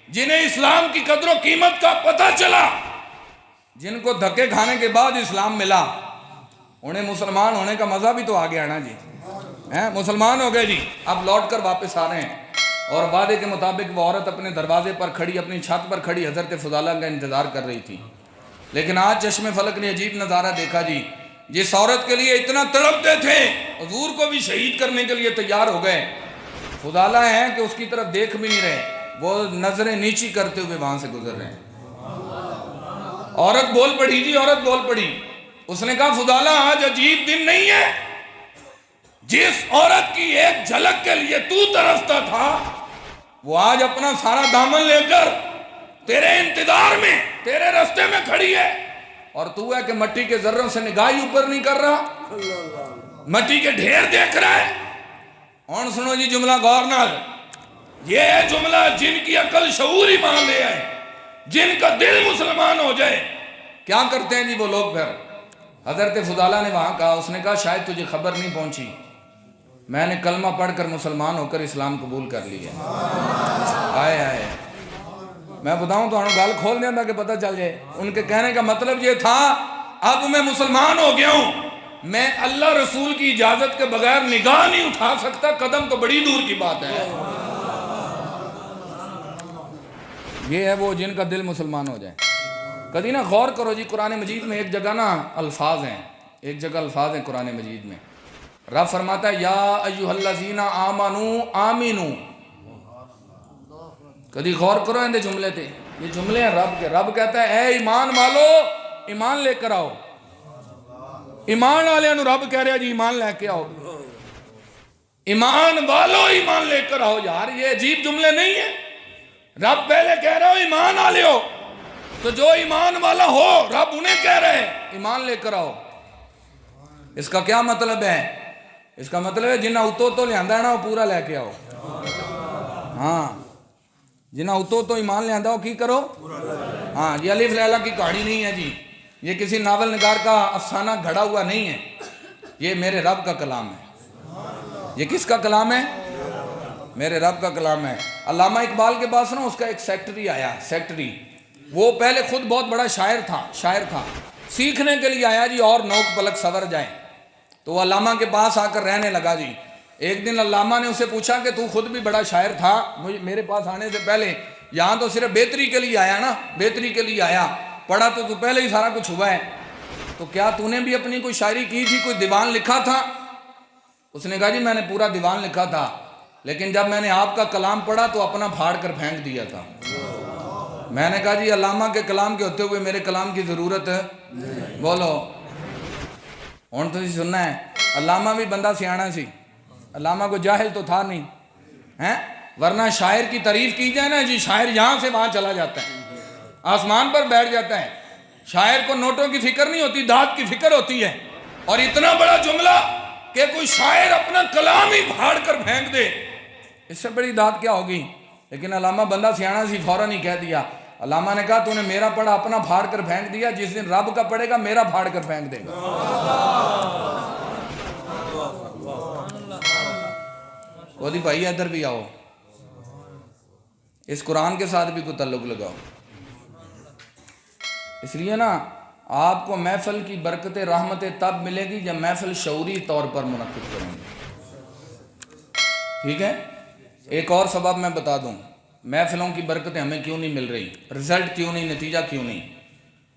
S1: جنہیں اسلام کی قدر و قیمت کا پتہ چلا، جن کو دھکے کھانے کے بعد اسلام ملا، انہیں مسلمان ہونے کا مزہ بھی تو آ گیا نا جی. مسلمان ہو گئے جی. اب لوٹ کر واپس آ رہے ہیں، اور وعدے کے مطابق وہ عورت اپنے دروازے پر کھڑی، اپنی چھت پر کھڑی حضرت فضالہ کا انتظار کر رہی تھی. لیکن آج چشم فلک نے عجیب نظارہ دیکھا جی. جس عورت کے لیے اتنا تڑپتے تھے، حضور کو بھی شہید کرنے کے لیے تیار ہو گئے، فضالہ ہیں کہ اس کی طرف دیکھ بھی نہیں رہے، وہ نظریں نیچی کرتے ہوئے وہاں سے گزر رہے ہیں. عورت بول پڑی جی، عورت بول پڑی. اس نے کہا فضالہ آج عجیب دن نہیں ہے؟ جس عورت کی ایک جھلک کے لیے تو ترستا تھا، وہ آج اپنا سارا دامن لے کر تیرے انتظار میں، تیرے رستے میں کھڑی ہے، اور تو ہے کہ مٹی کے ذروں سے نگاہی اوپر نہیں کر رہا، مٹی کے ڈھیر دیکھ رہا ہے. اور سنو جی جملہ غور نال، یہ ہے جملہ جن کی عقل شعور ایمان لے آئے، جن کا دل مسلمان ہو جائے. کیا کرتے ہیں جی وہ لوگ پھر؟ حضرت فضالہ نے وہاں کہا، اس نے کہا شاید تجھے خبر نہیں پہنچی، میں نے کلمہ پڑھ کر مسلمان ہو کر اسلام قبول کر لیا. آئے آئے میں بتاؤں تو انہوں گال کھول دیا تھا کہ پتہ چل جائے. ان کے کہنے کا مطلب یہ تھا اب میں مسلمان ہو گیا ہوں، میں اللہ رسول کی اجازت کے بغیر نگاہ نہیں اٹھا سکتا، قدم تو بڑی دور کی بات ہے. یہ ہے وہ جن کا دل مسلمان ہو جائے. کبھی نا غور کرو جی، قرآن مجید میں ایک جگہ نا الفاظ ہیں، ایک جگہ الفاظ ہیں قرآن مجید میں. رب فرماتا ہے یا ایھا الذین آمنوا آمنوا. کبھی غور کرو اندے جملے تھے، یہ جملے ہیں رب کے. رب کہتا ہے اے ایمان والو ایمان لے کر آؤ. ایمان والے نو رب کہہ رہا جی ایمان لے کے آؤ، ایمان والو ایمان لے کر آؤ. یار یہ عجیب جملے نہیں ہیں. رب پہلے کہہ رہا ہو ایمان والے ہو، تو جو ایمان والا ہو رب انہیں کہہ رہے ہیں ایمان لے کر آؤ. اس کا کیا مطلب ہے؟ اس کا مطلب ہے جنہ اتو لے آندا ہے نا وہ پورا لے کے آؤ. ہاں جنہ اتو ایمان لے آندا وہ کی کرو. ہاں یہ الف لیلا کی کہانی نہیں ہے جی، یہ کسی ناول نگار کا افسانہ گھڑا ہوا نہیں ہے، یہ میرے رب کا کلام ہے. یہ کس کا کلام ہے؟ میرے رب کا کلام ہے. علامہ اقبال کے پاس نا اس کا ایک سیکٹری آیا، سیکٹری. وہ پہلے خود بہت بڑا شاعر تھا، سیکھنے کے لیے آیا جی اور نوک پلک سور جائیں. تو وہ علامہ کے پاس آ کر رہنے لگا جی. ایک دن علامہ نے اسے پوچھا کہ تو خود بھی بڑا شاعر تھا، میرے پاس آنے سے پہلے یہاں تو صرف بہتری کے لیے آیا نا، بہتری کے لیے آیا، پڑھا تو پہلے ہی سارا کچھ ہوا ہے، تو کیا تو نے بھی اپنی کوئی شاعری کی تھی، کوئی دیوان لکھا تھا؟ اس نے کہا جی میں نے پورا دیوان لکھا تھا، لیکن جب میں نے آپ کا کلام پڑھا تو اپنا پھاڑ کر پھینک دیا تھا. میں نے کہا جی علامہ کے کلام کے ہوتے ہوئے میرے کلام کی ضرورت ہے؟ بولو ہوں تو سننا ہے. علامہ بھی بندہ سیانا سی، علامہ کو جاہل تو تھا نہیں ہیں، ورنہ شاعر کی تعریف کی جائے نا جی شاعر یہاں سے وہاں چلا جاتا ہے، آسمان پر بیٹھ جاتا ہے. شاعر کو نوٹوں کی فکر نہیں ہوتی، داد کی فکر ہوتی ہے. اور اتنا بڑا جملہ کہ کوئی شاعر اپنا کلام ہی پھاڑ کر پھینک دے، اس سے بڑی داد کیا ہوگی؟ لیکن علامہ بندہ سیانا سی فوراً ہی کہہ دیا. علامہ نے کہا تو نے میرا پڑھا اپنا پھاڑ کر پھینک دیا، جس دن رب کا پڑھے گا میرا پھاڑ کر پھینک دے گا. وہ بھائی ادھر بھی آؤ، اس قرآن کے ساتھ بھی کوئی تعلق لگاؤ. اس لیے نا آپ کو محفل کی برکت رحمت تب ملے گی جب محفل شعوری طور پر منعقد کریں گے. ٹھیک ہے. ایک اور سبب میں بتا دوں، محفلوں کی برکتیں ہمیں کیوں نہیں مل رہی، رزلٹ کیوں نہیں، نتیجہ کیوں نہیں.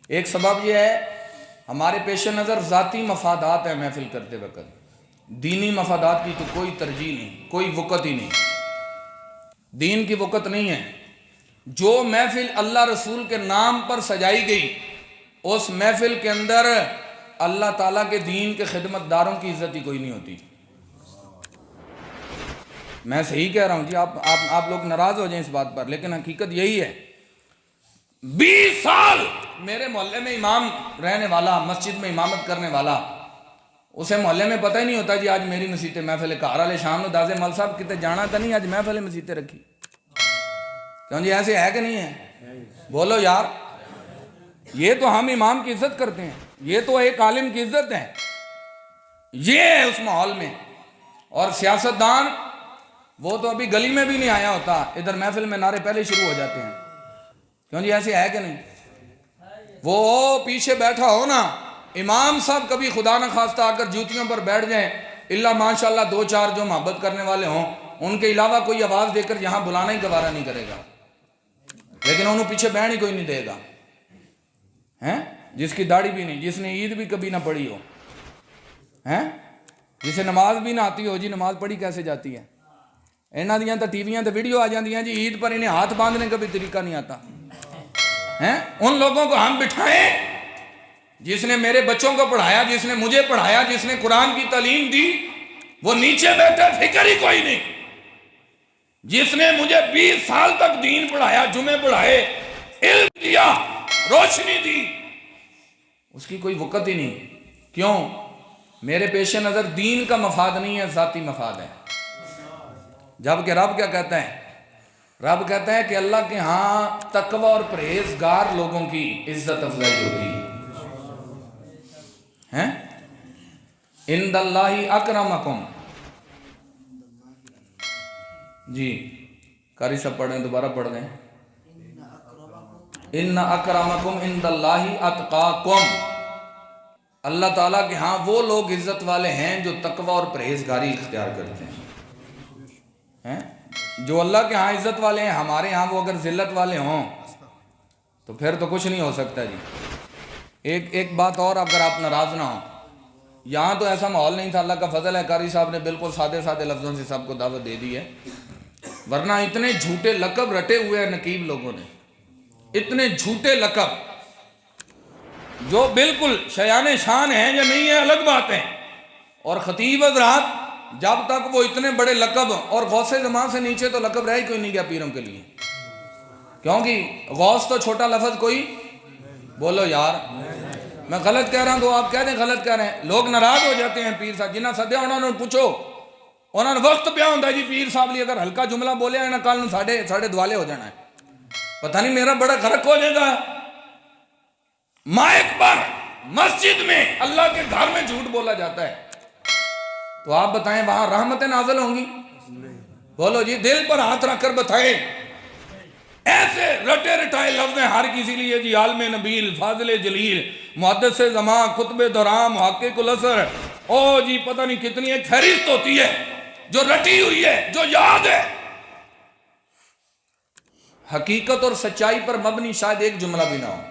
S1: ایک سبب یہ ہے ہمارے پیش نظر ذاتی مفادات ہیں. محفل کرتے وقت دینی مفادات کی تو کوئی ترجیح نہیں، کوئی وقت ہی نہیں، دین کی وقت نہیں ہے. جو محفل اللہ رسول کے نام پر سجائی گئی اس محفل کے اندر اللہ تعالیٰ کے دین کے خدمت داروں کی عزت ہی کوئی نہیں ہوتی. میں صحیح کہہ رہا ہوں جی، آپ لوگ ناراض ہو جائیں اس بات پر، لیکن حقیقت یہی ہے. 20 سال میرے محلے میں امام رہنے والا، مسجد میں امامت کرنے والا، اسے محلے میں پتہ ہی نہیں ہوتا جی آج میری مسیطیں محفل گھر والے شام نو دازے مل صاحب کتے جانا تو نہیں، آج محفل مسیطیں رکھی. کیوں جی ایسے ہے کہ نہیں ہے؟ بولو یار. یہ تو ہم امام کی عزت کرتے ہیں، یہ تو ایک عالم کی عزت ہے، یہ ہے اس ماحول میں. اور سیاستدان وہ تو ابھی گلی میں بھی نہیں آیا ہوتا، ادھر محفل میں نعرے پہلے شروع ہو جاتے ہیں. کیوں جی ایسے ہے کہ نہیں؟ وہ پیچھے بیٹھا ہو نا امام صاحب، کبھی خدا نہ خواستہ آ کر جوتیوں پر بیٹھ جائیں، اللہ ماشاءاللہ 2-4 جو محبت کرنے والے ہوں، ان کے علاوہ کوئی آواز دے کر یہاں بلانا ہی گوارا نہیں کرے گا. لیکن انہوں پیچھے بیٹھ ہی کوئی نہیں دے گا. ہیں جس کی داڑھی بھی نہیں، جس نے عید بھی کبھی نہ پڑھی ہو، ہیں جسے نماز بھی نہ آتی ہو، جی نماز پڑھی کیسے جاتی ہے؟ انہاں دیاں تو ٹی ویاں تے ویڈیو آ جاندیاں جی عید پر انہیں ہاتھ باندھنے کا بھی طریقہ نہیں آتا. ہیں ان لوگوں کو ہم بٹھائیں جس نے میرے بچوں کو پڑھایا، جس نے مجھے پڑھایا، جس نے قرآن کی تعلیم دی، وہ نیچے بیٹھے فکر ہی کوئی نہیں. جس نے مجھے 20 سال تک دین پڑھایا، جمعے پڑھائے، علم دیا، روشنی دی، اس کی کوئی وقت ہی نہیں. کیوں؟ میرے پیش نظر دین کا مفاد نہیں ہے، ذاتی مفاد ہے. جبکہ رب کیا کہتا ہے؟ رب کہتا ہے کہ اللہ کے ہاں تقوی اور پرہیزگار لوگوں کی عزت افضائی ہوتی ہے. عند اللہ اکرمکم. جی قاری صاحب پڑھ دیں، دوبارہ پڑھ دیں. ان اکرمکم عند اللہ اتقاکم. اللہ تعالیٰ کے ہاں وہ لوگ عزت والے ہیں جو تقوی اور پرہیزگاری اختیار کرتے ہیں. جو اللہ کے ہاں عزت والے ہیں، ہمارے ہاں وہ اگر ذلت والے ہوں تو پھر تو کچھ نہیں ہو سکتا جی. ایک بات اور، اگر آپ ناراض نہ ہوں، یہاں تو ایسا ماحول نہیں تھا، اللہ کا فضل ہے قاری صاحب نے بالکل سادے لفظوں سے سب کو دعوت دے دی ہے. ورنہ اتنے جھوٹے لقب رٹے ہوئے ہیں نقیب لوگوں نے، اتنے جھوٹے لقب جو بالکل شیان شان ہیں یا نہیں ہے الگ بات ہے. اور خطیب حضرات جب تک وہ اتنے بڑے لقب، اور غوث زمان سے نیچے تو لقب رہ ہی کوئی نہیں گیا پیروں کے لیے. کیونکہ غوث تو چھوٹا لفظ کوئی، بولو یار میں غلط کہہ رہا ہوں تو آپ کہہ دیں غلط کہہ رہے ہیں. لوگ ناراض ہو جاتے ہیں پیر صاحب جنہیں سدیا، انہوں نے پوچھو، انہوں نے وقت پیا ہوتا ہے جی پیر صاحب لیے اگر ہلکا جملہ بولے ہیں نا کل ساڑھے دوالے ہو جانا ہے، پتہ نہیں میرا بڑا غرق ہو جائے گا. مائک پر مسجد میں اللہ کے گھر میں جھوٹ بولا جاتا ہے تو آپ بتائیں وہاں رحمتیں نازل ہوں گی؟ بولو جی، دل پر ہاتھ رکھ کر بتائیں. ایسے رٹے رٹائے لفظ ہیں ہر کسی لیے جی، عالم نبیل، فاضل جلیل، محدث زمان، خطب دوران، محقق الاسر، او جی پتہ نہیں کتنی ایک فہرست ہوتی ہے جو رٹی ہوئی ہے، جو یاد ہے. حقیقت اور سچائی پر مبنی شاید ایک جملہ بھی نہ ہو.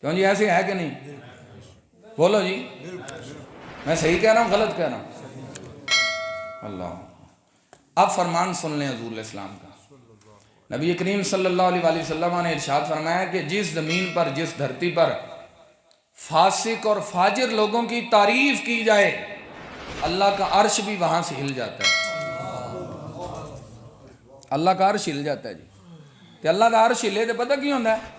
S1: کیوں جی ایسے ہے کہ نہیں؟ بولو جی، میں صحیح کہہ رہا ہوں غلط کہہ رہا ہوں؟ اللہ. اب فرمان سن لیں حضور علیہ السلام کا. نبی کریم صلی اللہ علیہ وسلم نے ارشاد فرمایا کہ جس زمین پر، جس دھرتی پر فاسق اور فاجر لوگوں کی تعریف کی جائے، اللہ کا عرش بھی وہاں سے ہل جاتا ہے. اللہ کا عرش ہل جاتا ہے جی. کہ اللہ کا عرش ہلے تو پتہ کیوں ہوتا ہے؟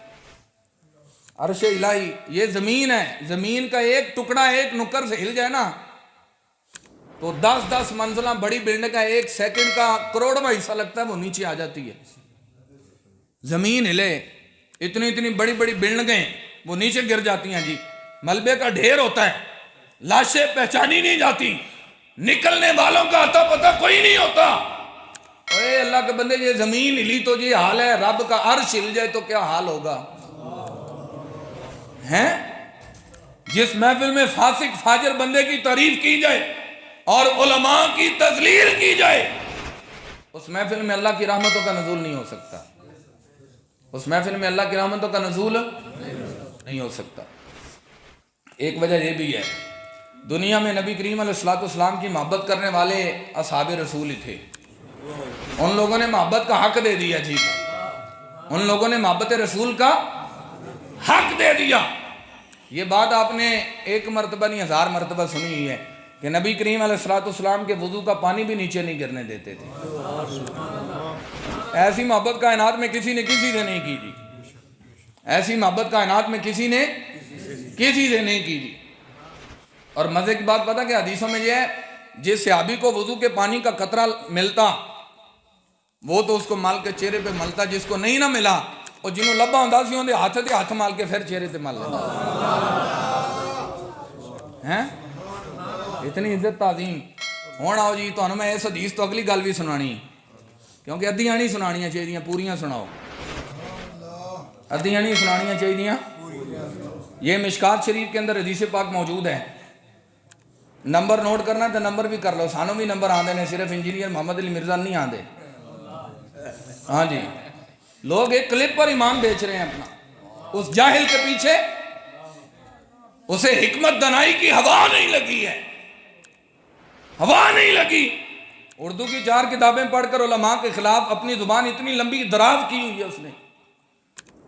S1: عرش الہی یہ زمین ہے، زمین کا ایک ٹکڑا ایک نکر سے ہل جائے نا تو 10 منزلہ بڑی بلڈنگ کا 1 سیکنڈ کا کروڑواں حصہ لگتا ہے وہ نیچے آ جاتی ہے. زمین ہلے، اتنی بڑی بلڈنگیں وہ نیچے گر جاتی ہیں جی. ملبے کا ڈھیر ہوتا ہے، لاشیں پہچانی نہیں جاتی، نکلنے والوں کا اتا پتہ کوئی نہیں ہوتا. اے اللہ کے بندے، یہ زمین ہلی تو یہ حال ہے، رب کا عرش ہل جائے تو کیا حال ہوگا؟ ہیں جس محفل میں فاسق فاجر بندے کی تعریف کی جائے، اور علماء کی تذلیل کی جائے، اس محفل میں اللہ کی رحمتوں کا نزول نہیں ہو سکتا، اس محفل میں اللہ کی رحمتوں کا نزول نہیں ہو سکتا۔ ایک وجہ یہ بھی ہے، دنیا میں نبی کریم علیہ الصلوۃ والسلام کی محبت کرنے والے اصحاب رسول ہی تھے، ان لوگوں نے محبت کا حق دے دیا جی، ان لوگوں نے محبت رسول کا حق دے دیا۔ یہ بات آپ نے ایک مرتبہ نہیں 1000 مرتبہ سنی ہوئی ہے کہ نبی کریم علیہ الصلوۃ والسلام کے وضو کا پانی بھی نیچے نہیں گرنے دیتے تھے۔ ایسی محبت کائنات میں کسی نے کسی سے نہیں کی جی، ایسی محبت کائنات میں کسی نے کسی سے نہیں کی جی۔ اور مزے کی بات پتہ کہ حدیثوں میں یہ ہے، جس صحابی کو وضو کے پانی کا قطرہ ملتا وہ تو اس کو مال کے چہرے پہ ملتا، جس کو نہیں نہ ملا اور جنہوں لبا ہوندا سی ہوندے ہاتھ تے ہاتھ مال کے پھر چہرے تے مل لینا ہیں۔ اتنی عزت تعظیم ہونا ہو جی۔ تو میں اس حدیث تو اگلی گل بھی سنانی، کیونکہ ادھیاں نہیں سنانیاں چاہیے، پوریاں سناؤ، ادھیاں نہیں سنانیاں چاہیے۔ یہ مشکات شریف کے اندر حدیث پاک موجود ہے، نمبر نوٹ کرنا تو نمبر بھی کر لو، سانوں بھی نمبر آندے نے، صرف انجینئر محمد علی مرزا نہیں آندے۔ ہاں جی، لوگ ایک کلپ پر ایمان بیچ رہے ہیں اپنا، اس جاہل کے پیچھے اسے حکمت دنائی کی ہوا نہیں لگی ہے، ہوا نہیں لگی۔ اردو کی 4 کتابیں پڑھ کر علماء کے خلاف اپنی زبان اتنی لمبی دراز کی ہوئی ہے اس نے۔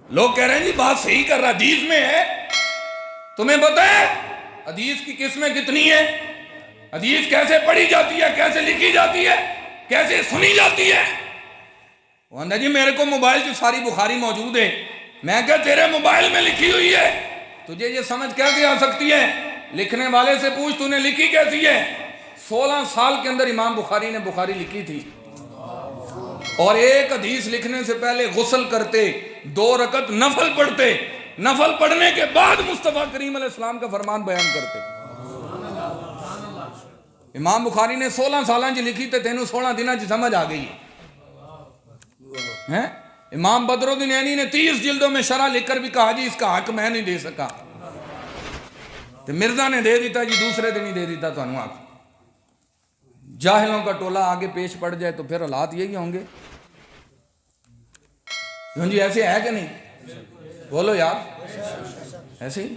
S1: لوگ کہہ رہے ہیں جی بات صحیح کر رہا، حدیث میں ہے۔ تمہیں پتہ ہے حدیث کی قسمیں کتنی ہیں، حدیث کیسے پڑھی جاتی ہے، کیسے لکھی جاتی ہے، کیسے سنی جاتی ہے؟ وہ کہتا جی میرے کو موبائل جو ساری بخاری موجود ہے۔ میں کہا تیرے موبائل میں لکھی ہوئی ہے، تجھے یہ سمجھ کیسے آ سکتی ہے؟ لکھنے والے سے پوچھ تو نے لکھی کیسی ہے؟ 16 سال کے اندر امام بخاری نے بخاری لکھی تھی، اور ایک حدیث لکھنے سے پہلے غسل کرتے، 2 رکعت نفل پڑھتے، نفل پڑھنے کے بعد مصطفیٰ کریم علیہ السلام کا فرمان بیان کرتے۔ امام بخاری نے 16 سالہ جی لکھی تے تینوں 16 دنوں جی سمجھ آ گئی ہے۔ امام بدر الدین عینی نے 30 جلدوں میں شرح لکھ کر بھی کہا جی اس کا حق میں نہیں دے سکا، تو مرزا نے دے دیتا جی، دوسرے دن ہی دے دیتا تو انہوں آکھ۔ جاہلوں کا ٹولہ آگے پیش پڑ جائے تو پھر حالات یہی ہوں گے جی۔ ایسے ہے کہ نہیں؟ بولو یار، ایسے ہی۔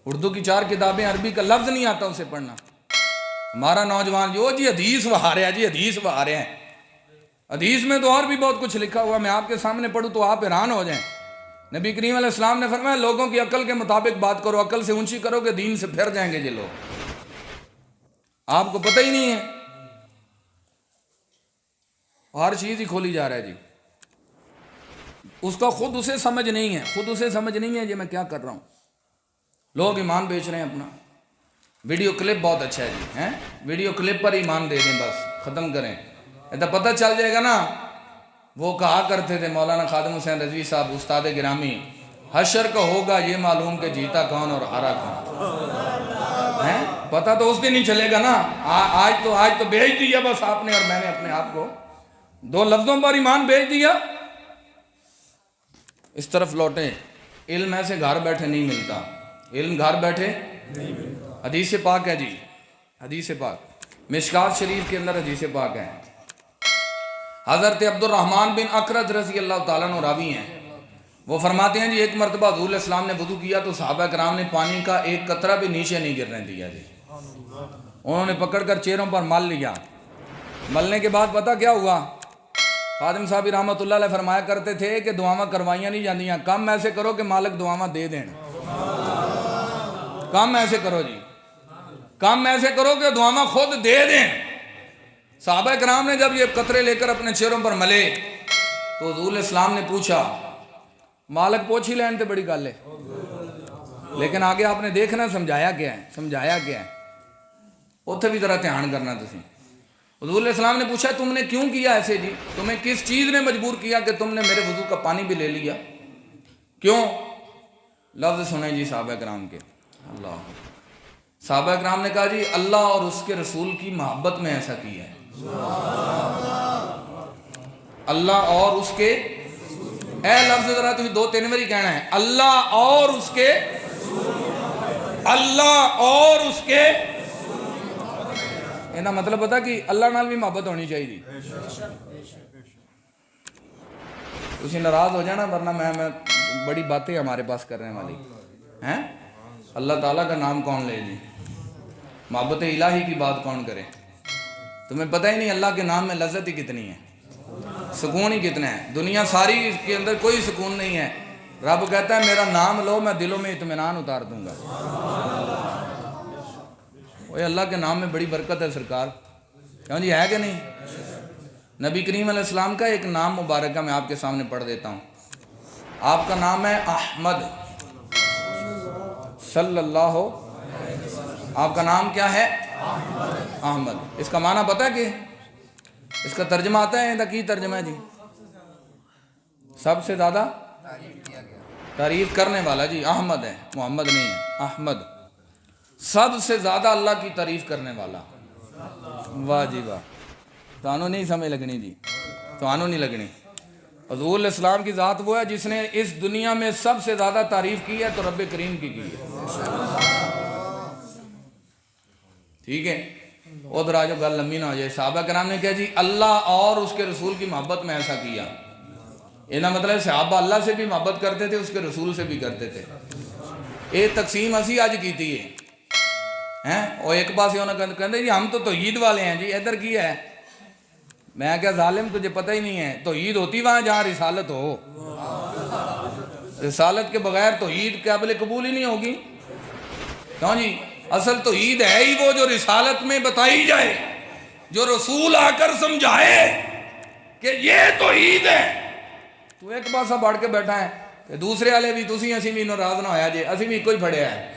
S1: اردو کی 4 کتابیں، عربی کا لفظ نہیں آتا اسے پڑھنا۔ ہمارا نوجوان جو جی حدیث بہا رہا ہے، جی حدیث بہا رہے ہیں، حدیث میں تو اور بھی بہت کچھ لکھا ہوا، میں آپ کے سامنے پڑھوں تو آپ حیران ہو جائیں۔ نبی کریم علیہ السلام نے فرمایا لوگوں کی عقل کے مطابق بات کرو، عقل سے اونچی کرو گے دین سے پھر جائیں گے یہ لوگ۔ آپ کو پتہ ہی نہیں ہے، ہر چیز ہی کھولی جا رہا ہے جی، اس کا خود اسے سمجھ نہیں ہے، خود اسے سمجھ نہیں ہے یہ میں کیا کر رہا ہوں۔ لوگ ایمان بیچ رہے ہیں اپنا۔ ویڈیو کلپ بہت اچھا ہے جی، ہیں ویڈیو کلپ پر ایمان دے دیں، بس ختم کریں، ایسا پتہ چل جائے گا نا۔ وہ کہا کرتے تھے مولانا خادم حسین رضوی صاحب استاد گرامی، حشر کا ہوگا یہ معلوم کہ جیتا کون اور ہارا کون ہے، پتہ تو اس دن نہیں چلے گا نا۔ آج تو بیچ دیا بس آپ نے اور میں نے اپنے آپ کو، 2 لفظوں پر ایمان بیچ دیا۔ اس طرف لوٹیں، علم ایسے گھر بیٹھے نہیں ملتا، علم گھر بیٹھے نہیں ملتا۔ حدیث پاک ہے جی، حدیث پاک مشکات شریف کے اندر حدیث پاک ہے۔ حضرت عبد الرحمن بن اکرد رضی اللہ تعالیٰ عنہ راوی ہیں، وہ فرماتے ہیں جی ایک مرتبہ حضور علیہ السلام نے وضو کیا تو صحابہ کرام نے پانی کا ایک قطرہ بھی نیچے نہیں گرنے دیا جی، انہوں نے پکڑ کر چہروں پر مل لیا۔ ملنے کے بعد پتہ کیا ہوا؟ خادم صاحب رحمۃ اللہ علیہ فرمایا کرتے تھے کہ دعاواں کروائیاں نہیں جاندیاں، کم ایسے کرو کہ مالک دعاواں دے دیں، کم ایسے کرو جی، کم ایسے کرو کہ دعاواں خود دے دیں۔ صحابہ کرام نے جب یہ قطرے لے کر اپنے چہروں پر ملے تو حضور علیہ السلام نے پوچھا مالک پوچھ ہی لین تے بڑی گل ہے، لیکن آگے آپ نے دیکھنا سمجھایا کیا ہے، سمجھایا کیا ہے، اتھے بھی ذرا دھیان کرنا تسی۔ حضور علیہ السلام نے پوچھا تم نے کیوں کیا ایسے جی، تمہیں کس چیز نے مجبور کیا کہ تم نے میرے وضو کا پانی بھی لے لیا، کیوں؟ لفظ سنیں جی صحابہ کرام کے، اللہ، صحابہ کرام نے کہا جی اللہ اور اس کے رسول کی محبت میں ایسا کیا ہے، اللہ اور اس کے، اے لفظ ذرا تھی 2-3 باری کہنا ہے، اللہ اور اس کے، اللہ اور اس کے، یہ مطلب پتا کہ اللہ نال بھی محبت ہونی چاہیے. تسی ناراض ہو جانا ورنہ میں بڑی باتیں ہمارے پاس کرنے والی ہیں. اللہ تعالیٰ کا نام کون لے جی, محبت الہی کی بات کون کرے. تمہیں پتہ ہی نہیں اللہ کے نام میں لذت ہی کتنی ہے, سکون ہی کتنا ہے. دنیا ساری کے اندر کوئی سکون نہیں ہے. رب کہتا ہے میرا نام لو میں دلوں میں اطمینان اتار دوں گا. وہ اللہ کے نام میں بڑی برکت ہے سرکار, کیوں جی, ہے کہ نہیں. نبی کریم علیہ السلام کا ایک نام مبارکہ میں آپ کے سامنے پڑھ دیتا ہوں. آپ کا نام ہے احمد صلی اللہ. آپ کا نام کیا ہے؟ احمد. اس کا معنی پتہ ہے کہ اس کا ترجمہ آتا ہے, یہ کی ترجمہ ہے جی؟ سب سے زیادہ تعریف کرنے والا جی احمد ہے, محمد نہیں ہے, احمد. سب سے زیادہ اللہ کی تعریف کرنے والا. واہ جی واہ, تانوں نہیں سمجھ لگنی جی, تانوں نہیں لگنی. حضور علیہ السلام کی ذات وہ ہے جس نے اس دنیا میں سب سے زیادہ تعریف کی ہے تو رب کریم کی ہے. ٹھیک ہے, ادھر آ جو گل لمبی نہ ہو جائے. صحابہ کرام نے کہا جی اللہ اور اس کے رسول کی محبت میں ایسا کیا. یہ مطلب صحابہ اللہ سے بھی محبت کرتے تھے, اس کے رسول سے بھی کرتے تھے. یہ تقسیم اسی آج کیتی ہے. اور ایک پاس انہوں کہتے جی ہم تو توحید والے ہیں جی, ادھر کی ہے. میں کیا ظالم تجھے پتہ ہی نہیں ہے, توحید ہوتی وہاں جہاں رسالت ہو. رسالت کے بغیر توحید قابل قبول ہی نہیں ہوگی. کیوں جی, اصل توحید ہے ہی وہ جو رسالت میں بتائی جائے, جو رسول آ کر سمجھائے کہ یہ توحید ہے. تو ایک پاسا بڑھ کے بیٹھا ہے کہ دوسرے والے بھی تسی اسی بھی ناراض نہ ہویا جے, اسی بھی کوئی پھڑیا ہے.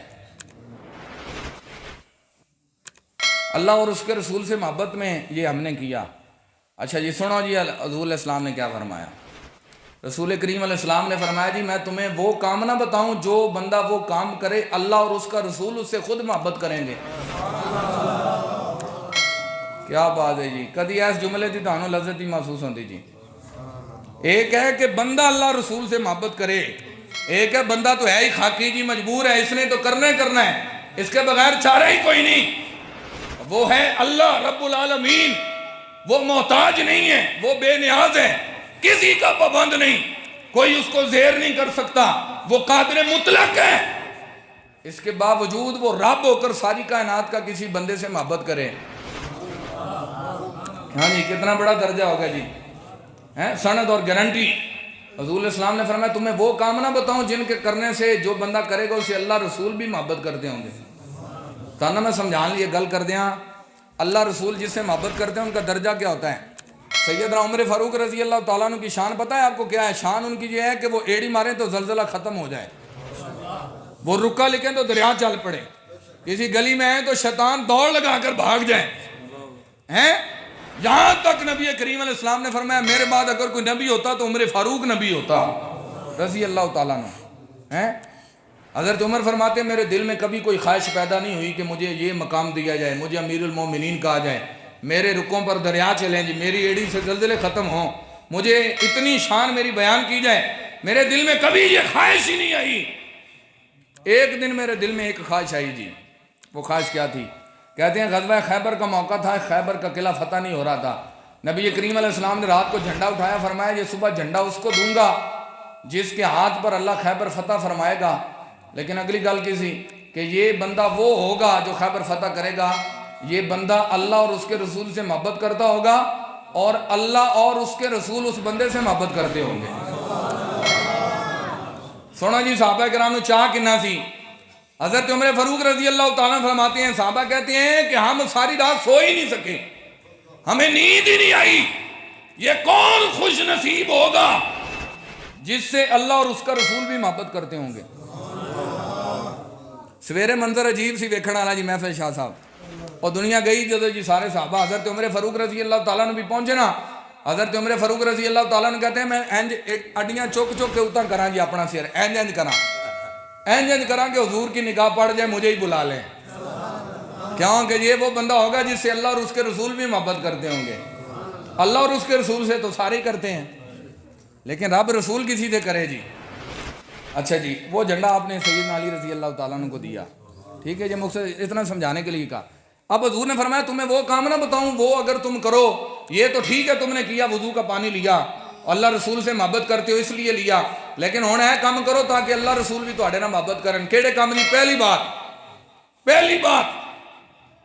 S1: اللہ اور اس کے رسول سے محبت میں یہ ہم نے کیا. اچھا جی سنو جی, حضور علیہ السلام نے کیا فرمایا. رسول کریم علیہ السلام نے فرمایا جی میں تمہیں وہ کام نہ بتاؤں جو بندہ وہ کام کرے اللہ اور اس کا رسول اس سے خود محبت کریں گے. کیا بات ہے جی, کدی ایس جملے دی تانوں لذت ہی محسوس ہوتی جی. ایک ہے کہ بندہ اللہ رسول سے محبت کرے, ایک ہے بندہ تو ہے ہی خاکی جی, مجبور ہے, اس نے تو کرنا ہے, اس کے بغیر چارہ ہی کوئی نہیں. وہ ہے اللہ رب العالمین, وہ محتاج نہیں ہے, وہ بے نیاز ہے, کسی کا پابند نہیں, کوئی اس کو زیر نہیں کر سکتا, وہ قادر مطلق ہے. اس کے باوجود وہ رب ہو کر ساری کائنات کا کسی بندے سے محبت کرے. ہاں جی, کتنا بڑا درجہ ہوگا جی, سند اور گارنٹی. حضور علیہ السلام نے فرمایا تمہیں وہ کام نہ بتاؤں جن کے کرنے سے جو بندہ کرے گا اسے اللہ رسول بھی محبت کرتے ہوں گے. تانا میں سمجھان لیے گل کر دیا, اللہ رسول جس سے محبت کرتے ہیں ان کا درجہ کیا ہوتا ہے. سیدنا عمر فاروق رضی اللہ تعالیٰ عنہ کی شان پتہ ہے آپ کو کیا ہے؟ شان ان کی یہ ہے کہ وہ ایڑی ماریں تو زلزلہ ختم ہو جائے, وہ رکا لکھیں تو دریا چل پڑے, کسی گلی میں ہیں تو شیطان دوڑ لگا کر بھاگ جائے. یہاں تک نبی کریم علیہ السلام نے فرمایا میرے بعد اگر کوئی نبی ہوتا تو عمر فاروق نبی ہوتا رضی اللہ تعالیٰ عنہ. حضرت عمر فرماتے ہیں میرے دل میں کبھی کوئی خواہش پیدا نہیں ہوئی کہ مجھے یہ مقام دیا جائے, مجھے امیر المومنین کہا جائے, میرے رکوں پر دریا چلیں جی, میری ایڑی سے زلزلے ختم ہوں, مجھے اتنی شان میری بیان کی جائے. میرے دل میں کبھی یہ خواہش ہی نہیں آئی. ایک دن میرے دل میں ایک خواہش آئی جی. وہ خواہش کیا تھی؟ کہتے ہیں غزوہ خیبر کا موقع تھا, خیبر کا قلعہ فتح نہیں ہو رہا تھا. نبی کریم علیہ السلام نے رات کو جھنڈا اٹھایا, فرمایا یہ صبح جھنڈا اس کو دوں گا جس کے ہاتھ پر اللہ خیبر فتح فرمائے گا. لیکن اگلی گل کی سی کہ یہ بندہ وہ ہوگا جو خیبر فتح کرے گا, یہ بندہ اللہ اور اس کے رسول سے محبت کرتا ہوگا اور اللہ اور اس کے رسول اس بندے سے محبت کرتے ہوں گے. سونا جی صحابہ کرام نے چاہ کنا سی. حضرت عمر فاروق رضی اللہ تعالیٰ فرماتے ہیں صحابہ کہتے ہیں کہ ہم ساری رات سو ہی نہیں سکے, ہمیں نیند ہی نہیں آئی. یہ کون خوش نصیب ہوگا جس سے اللہ اور اس کا رسول بھی محبت کرتے ہوں گے. سویرے منظر عجیب سی ویکھن والا جی محفل شاہ صاحب, اور دنیا گئی جدو جی سارے صحابہ حضرت عمر فاروق رضی اللہ تعالیٰ نے بھی پہنچے نا. حضرت عمر فاروق رضی اللہ تعالیٰ نے کہتے ہیں میں اینج اڈیاں چک چک کے اتر کراں جی اپنا سر, اینج کراں کہ حضور کی نگاہ پڑ جائے مجھے ہی بلا لیں. کیوں کہ یہ وہ بندہ ہوگا جس سے اللہ اور اس کے رسول بھی محبت کرتے ہوں گے. اللہ اور اس کے رسول سے تو سارے کرتے ہیں, لیکن رب رسول کسی سے کرے جی. اچھا جی, وہ جھنڈا آپ نے سیدنا علی رضی اللہ تعالیٰ عنہ کو دیا, ٹھیک ہے جی, مقصد اتنا سمجھانے کے لیے کہا. اب حضور نے فرمایا تمہیں وہ کام نہ بتاؤں، وہ اگر تم کرو، یہ تو ٹھیک ہے تم نے کیا، وضو کا پانی لیا، اللہ رسول سے محبت کرتے ہو اس لیے لیا، لیکن ہن ہے کام کرو تاکہ اللہ رسول بھی تواڈے نال محبت کرن۔ کیڑے کام دی؟ پہلی بات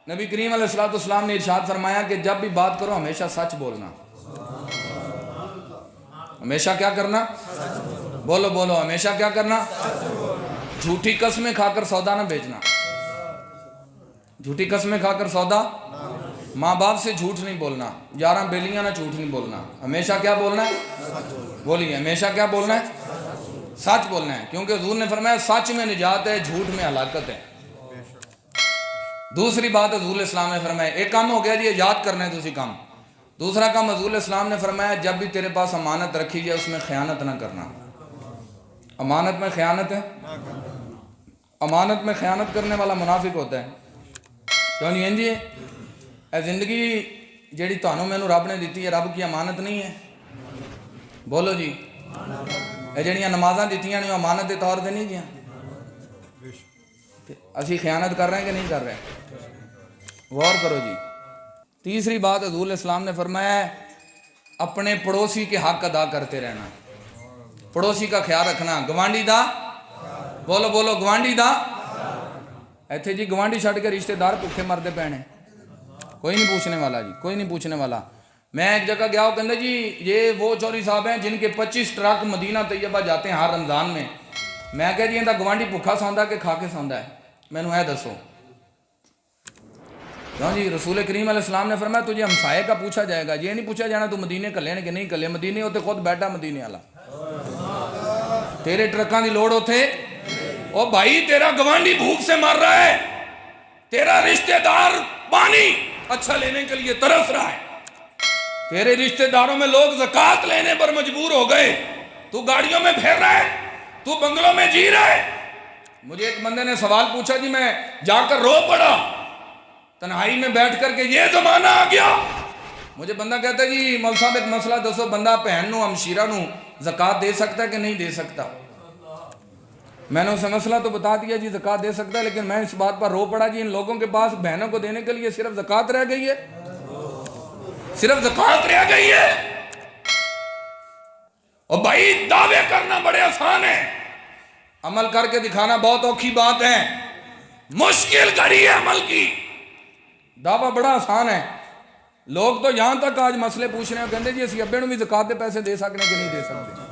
S1: نبی کریم علیہ الصلوۃ والسلام نے ارشاد فرمایا کہ جب بھی بات کرو ہمیشہ سچ بولنا۔ ہمیشہ کیا کرنا؟ بولو ہمیشہ کیا کرنا؟ جھوٹی قسمیں کھا کر سودا نہ بیچنا، جھوٹی قسمیں کھا کر سودا، ماں باپ سے جھوٹ نہیں بولنا، 11 بیلیاں نہ جھوٹ نہیں بولنا، ہمیشہ کیا بولنا ہے؟ بولیے ہمیشہ کیا بولنا ہے؟ سچ بولنا ہے، کیونکہ حضور نے فرمایا سچ میں نجات ہے، جھوٹ میں ہلاکت ہے۔ دوسری بات حضور علیہ السلام نے فرمایا، ایک کام ہو گیا جی یاد کرنا ہے تسی کام، دوسرا کام حضور علیہ السلام نے فرمایا جب بھی تیرے پاس امانت رکھی جائے اس میں خیانت نہ کرنا۔ امانت میں خیانت ہے، امانت میں خیانت کرنے والا منافق ہوتا ہے۔ کیوں نہیں جی؟ اے زندگی جیڑی تانوں مینوں رب نے دیتی ہے رب کی امانت نہیں ہے؟ بولو جی، اے جڑیاں نمازاں دیتیاں نے امانت دے طور تے نہیں گیاں؟ اسی خیانت کر رہے ہیں کہ نہیں کر رہے؟ غور کرو جی۔ تیسری بات حضور علیہ السلام نے فرمایا ہے اپنے پڑوسی کے حق ادا کرتے رہنا، پڑوسی کا خیال رکھنا، گوانڈی دا، بولو گوانڈی دا۔ ایتھے جی گوانڈی چھڈ کے رشتہ دار بھوکے مردے پے نے، کوئی نہیں پوچھنے والا جی، کوئی نہیں پوچھنے والا۔ میں ایک جگہ گیا وہ کہندے جی یہ وہ چوری صاحب ہیں جن کے 25 ٹرک مدینہ طیبہ جاتے ہیں ہر رمضان میں۔ میں کہا جی اندا گوانڈی بھوکا سوندا کہ کھا کے سوندا ہے؟ مینوں اے دسو۔ کیوں جی؟ رسول کریم علیہ السلام نے فرمایا تجھے ہمسائے کا پوچھا جائے گا، یہ نہیں پوچھا جانا تو مدینے کلے نے کہ نہیں کلے، مدینے ہوتے خود بیٹھا مدینے والا، تیرے ٹرکاں دی لوڑ ہوتے، او بھائی تیرا گوانڈی بھوک سے مر رہا ہے، تیرا رشتہ دار پانی اچھا لینے کے لیے ترس رہا ہے، تیرے رشتہ داروں میں لوگ زکوٰۃ لینے پر مجبور ہو گئے، تو گاڑیوں میں پھر رہا ہے، تو بنگلوں میں جی رہا ہے۔ مجھے ایک بندے نے سوال پوچھا جی میں جا کر رو پڑا تنہائی میں بیٹھ کر کے یہ زمانہ آ گیا۔ مجھے بندہ کہتا ہے جی مول صاحب ایک مسئلہ دسو، بندہ بہن نو ہمشیرہ نو زکوٰۃ دے سکتا ہے کہ نہیں دے سکتا؟ میں نے اسے مسئلہ تو بتا دیا جی زکوٰۃ دے سکتا ہے، لیکن میں اس بات پر رو پڑا جی ان لوگوں کے پاس بہنوں کو دینے کے لیے صرف زکوٰۃ رہ گئی ہے، صرف زکوٰۃ رہ گئی ہے۔ اور بھائی دعوے کرنا بڑے آسان ہیں، عمل کر کے دکھانا بہت اوکھی بات ہے، مشکل گھڑی ہے عمل کی۔ دعویٰ بڑا آسان ہے، لوگ تو یہاں تک آج مسئلے پوچھ رہے ہیں کہتے جی اسی ابے نو بھی زکوٰۃ دے پیسے دے سکنے کہ نہیں دے سکتے۔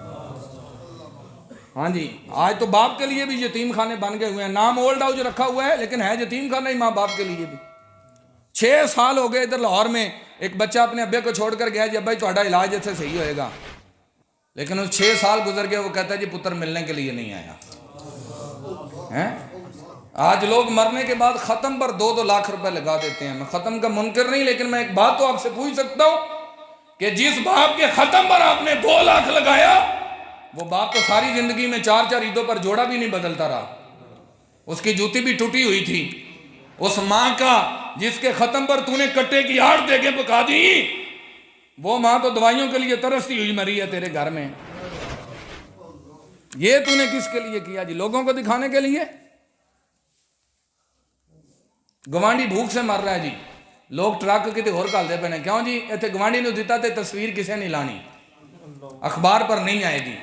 S1: ہاں جی آج تو باپ کے لیے بھی یتیم خانے بن گئے ہوئے ہیں، نام اولڈ ہاؤس رکھا ہوا ہے لیکن ہے یتیم خانہ ہی ماں باپ کے لیے بھی۔ 6 سال ہو گئے ادھر لاہور میں ایک بچہ اپنے ابے کو چھوڑ کر گیا جی ابا تہاڈا علاج اتنے صحیح ہوئے گا، لیکن اس 6 سال گزر گئے وہ کہتا ہے جی پتر ملنے کے لیے نہیں آیا۔ آج لوگ مرنے کے بعد ختم پر 2-2 لاکھ روپے لگا دیتے ہیں۔ میں ختم کا منکر نہیں، لیکن میں ایک بات تو آپ سے پوچھ سکتا ہوں کہ جس باپ کے ختم پر آپ نے 2 لاکھ لگایا وہ باپ تو ساری زندگی میں 4 عیدوں پر جوڑا بھی نہیں بدلتا رہا، اس کی جوتی بھی ٹوٹی ہوئی تھی۔ اس ماں کا جس کے ختم پر تو نے کٹے کی آڑ دے کے پکا دی، وہ ماں تو دوائیوں کے لیے ترستی ہوئی مری ہے تیرے گھر میں۔ یہ تو نے کس کے لیے کیا جی؟ لوگوں کو دکھانے کے لیے؟ گوانڈی بھوک سے مر رہا ہے جی، لوگ ٹرک کتے اور کال دے پہنے، کیوں جی ایتھے گوانڈی نے دیتا تے تصویر کسے نہیں لانی، اخبار پر نہیں آئے گی،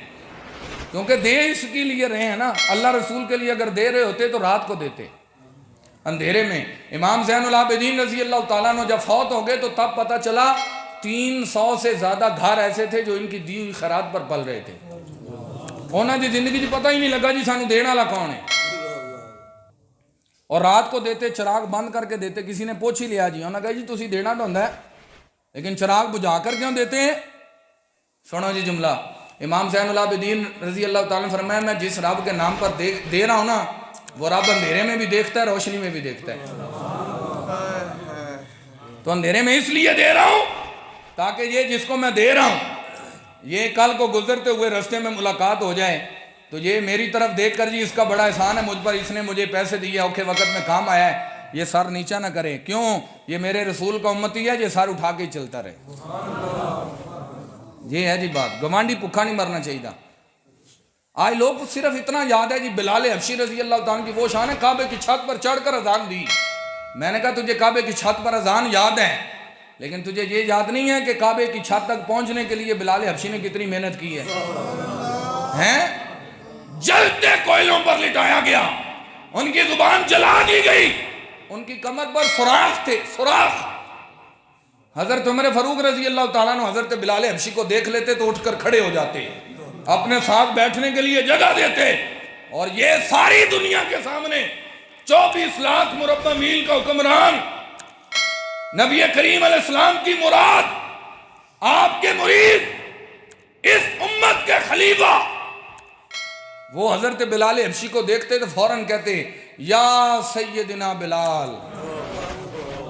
S1: کیونکہ دے اس کے لیے رہے ہیں نا۔ اللہ رسول کے لیے اگر دے رہے ہوتے تو رات کو دیتے اندھیرے میں۔ امام زین العابدین رضی اللہ تعالیٰ عنہ جب فوت ہو گئے تو تب پتہ چلا 300 سے زیادہ گھر ایسے تھے جو ان کی دی ہوئی خیرات پر پل رہے تھے، انہاں دی زندگی جی پتہ ہی نہیں لگا جی سانو دینا والا کون ہے، اور رات کو دیتے، چراغ بند کر کے دیتے۔ کسی نے پوچھ ہی لیا جی، انہوں نے کہا جی تسی دینا تو ہوندا ہے لیکن چراغ بجھا کر کیوں دیتے ہیں؟ سنو جی جملہ، امام زین العابدین رضی اللہ تعالیٰ نے فرمایا میں جس رب کے نام پر دے رہا ہوں نا وہ رب اندھیرے میں بھی دیکھتا ہے روشنی میں بھی دیکھتا ہے۔ تو اندھیرے میں اس لیے دے رہا ہوں تاکہ یہ جس کو میں دے رہا ہوں یہ کل کو گزرتے ہوئے رستے میں ملاقات ہو جائے تو یہ میری طرف دیکھ کر جی اس کا بڑا احسان ہے مجھ پر، اس نے مجھے پیسے دیے اوکھے وقت میں کام آیا ہے، یہ سر نیچا نہ کرے، کیوں یہ میرے رسول کا امتی ہے، یہ سر اٹھا کے ہی چلتا رہے۔ یہ ہے جی بات، گوانڈی بھوکا نہیں مرنا چاہیے۔ آج لوگ صرف اتنا یاد ہے جی بلال حبشی رضی اللہ تعالیٰ کی وہ شان ہے، کعبے کی چھت پر چڑھ کر اذان دی، میں نے کہا تجھے کعبے کی چھت پر اذان یاد ہے، لیکن تجھے یہ یاد نہیں ہے کہ کعبے کی چھت تک پہنچنے کے لیے بلال حبشی نے کتنی محنت کی ہے؟ جلتے کوئلوں پر لٹایا گیا، ان کی زبان جلا دی گئی، ان کی کمر پر سوراخ تھے، سوراخ۔ حضرت عمر فاروق رضی اللہ تعالیٰ عنہ حضرت بلال حبشی کو دیکھ لیتے تو اٹھ کر کھڑے ہو جاتے، اپنے ساتھ بیٹھنے کے لیے جگہ دیتے، اور یہ ساری دنیا کے سامنے 24 لاکھ مربع میل کا حکمران، نبی کریم علیہ السلام کی مراد، آپ کے مرید، اس امت کے خلیفہ، وہ حضرت بلال حبشی کو دیکھتے تو فوراً کہتے یا سیدنا بلال۔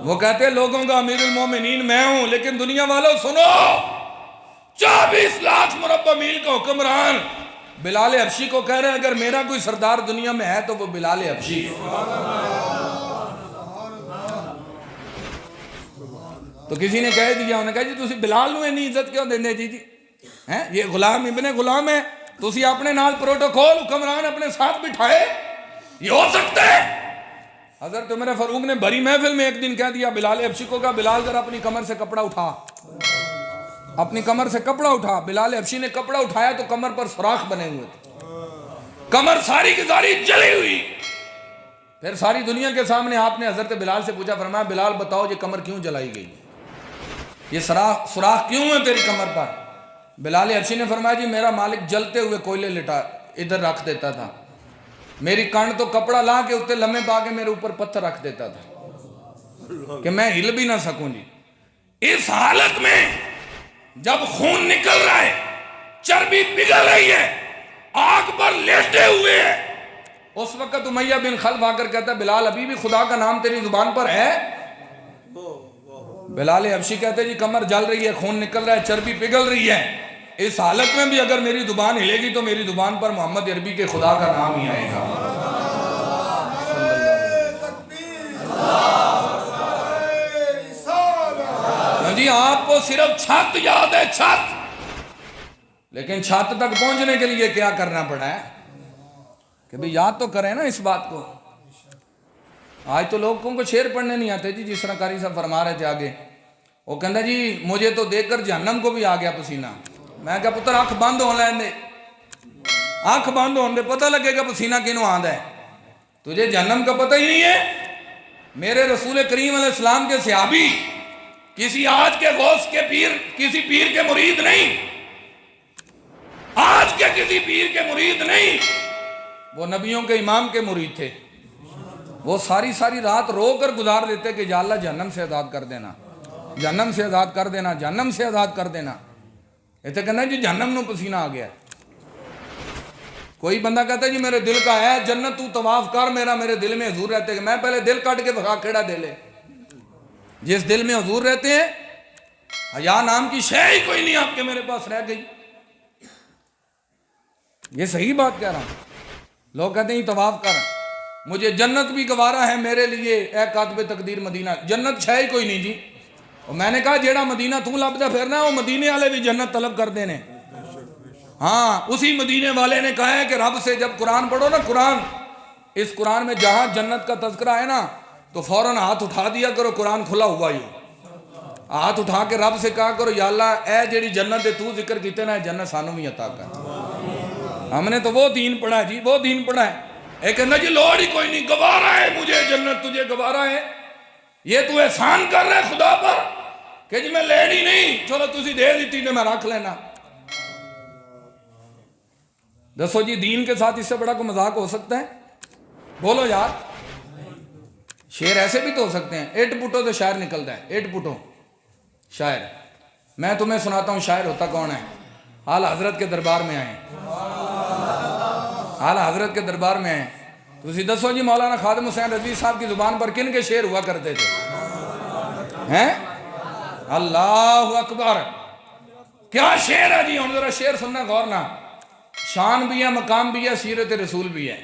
S1: وہ کہتے لوگوں کا امیر المومنین میں ہوں، لیکن دنیا والوں سنو، 24 لاکھ مربع میل کا حکمران بلال حبشی کو کہہ رہے ہیں اگر میرا کوئی سردار دنیا میں ہے تو وہ بلال حبشی ہے۔ تو کسی نے کہہ دیا، انہوں نے کہا جی تسی بلال نو اتنی عزت کیوں دیندے جی یہ غلام ابن غلام ہے، تسی اپنے نال پروٹوکول حکمران اپنے ساتھ بٹھائے، یہ ہو سکتا ہے؟ حضرت عمر فاروق نے بڑی محفل میں ایک دن کہہ دیا بلال حبشی کو، کہا بلال ذرا اپنی کمر سے کپڑا اٹھا، اپنی کمر سے کپڑا اٹھا۔ بلال حبشی نے کپڑا اٹھایا تو کمر پر سوراخ بنے ہوئے تھے، کمر ساری کی ساری جلی ہوئی۔ پھر ساری دنیا کے سامنے آپ نے حضرت بلال سے پوچھا، فرمایا بلال بتاؤ یہ کمر کیوں جلائی گئی، یہ سوراخ کیوں ہے تیری کمر پر؟ بلال حبشی نے فرمایا جی میرا مالک جلتے ہوئے کوئلے لٹا ادھر رکھ دیتا تھا، میری کانڈ تو کپڑا لا کے اتنے لمحے پا کے میرے اوپر پتھر رکھ دیتا تھا کہ میں ہل بھی نہ سکوں جی۔ اس حالت میں جب خون نکل رہا ہے، چربی پگھل رہی ہے، آگ پر لیٹے ہوئے ہیں، اس وقت امیہ بن خلف آ کر کہتا ہے بلال ابھی بھی خدا کا نام تیری زبان پر ہے؟ بلال حبشی کہتے جی کمر جل رہی ہے، خون نکل رہا ہے، چربی پگھل رہی ہے، اس حالت میں بھی اگر میری زبان ہلے گی تو میری زبان پر محمد عربی کے خدا کا نام ہی آئے گا۔ جی آپ کو صرف چھت یاد ہے، چھت، لیکن چھت تک پہنچنے کے لیے کیا کرنا پڑا ہے کہ بھی یاد تو کریں نا اس بات کو۔ آج تو لوگوں کو شعر پڑھنے نہیں آتے جی، جس طرح قاری صاحب فرما رہے تھے آگے، وہ کہندہ جی مجھے تو دیکھ کر جہنم کو بھی آ گیا پسینہ۔ میں کہا پتر آنکھ بند ہو لین دے، آنکھ بند ہون دے، پتہ لگے گا پسینہ کینوں آندہ ہے، تجھے جہنم کا پتہ ہی نہیں ہے؟ میرے رسول کریم علیہ السلام کے صحابی کسی آج کے غوث کے پیر، کسی پیر کے مرید نہیں، آج کے کسی پیر کے مرید نہیں، وہ نبیوں کے امام کے مرید تھے۔ وہ ساری رات رو کر گزار دیتے کہ یا اللہ جہنم سے آزاد کر دینا، جہنم سے آزاد کر دینا، جہنم سے آزاد کر دینا۔ ایسے کہنا جی جہنم نو پسینہ آ گیا۔ کوئی بندہ کہتا ہے جی میرے دل کا ہے جنت، تو طواف کر میرا، میرے دل میں حضور رہتے ہیں۔ میں پہلے دل کٹ کے بخا کھیڑا دے لے، جس دل میں حضور رہتے ہیں حیا نام کی شے ہی کوئی نہیں آپ کے میرے پاس رہ گئی۔ یہ صحیح بات کہہ رہا ہوں۔ لوگ کہتے ہیں طواف کر، مجھے جنت بھی گوارا ہے میرے لیے اے کاتب تقدیر مدینہ، جنت شے ہی کوئی نہیں جی۔ اور میں نے کہا جیڑا مدینہ تو لبدا پھرنا وہ مدینے والے بھی جنت طلب کر دینے۔ ہاں اسی مدینے والے نے کہا ہے کہ رب سے جب قرآن پڑھو نا، قرآن، اس قرآن میں جہاں جنت کا تذکرہ ہے نا تو فوراً ہاتھ اٹھا دیا کرو، قرآن کھلا ہوا ہی، ہاتھ اٹھا کے رب سے کہا کرو یا اللہ اے جیڑی جنت تو ذکر کیتے نا جنت سانوں بھی عطا کر۔ ہم نے تو وہ دین پڑھا ہے جی، وہ دین پڑھا ہے۔ ایک کہنا جی لوڑ ہی کوئی نہیں، گوارا ہے مجھے جنت، تجھے گوارا ہے، یہ تو احسان کر رہے خدا پر کہ جی میں لیڑی نہیں، چلو تسی دے دیتی نے میں رکھ لینا۔ دسو جی دین کے ساتھ اس سے بڑا کوئی مذاق ہو سکتا ہے؟ بولو یار۔ شعر ایسے بھی تو ہو سکتے ہیں، ایٹ پٹو سے شاعر نکلتا ہے، ایٹ پٹو شاعر۔ میں تمہیں سناتا ہوں شاعر ہوتا کون ہے۔ اعلیٰ حضرت کے دربار میں آئے، اعلیٰ حضرت کے دربار میں آئے تو اسی دسو جی مولانا خادم حسین رضوی صاحب کی زبان پر کن کے شعر ہوا کرتے تھے ہیں؟ اللہ اکبر، کیا شعر ہے جی، ہم ذرا شعر سننا غور نہ، شان بھی ہے، مقام بھی ہے، سیرت رسول بھی ہے۔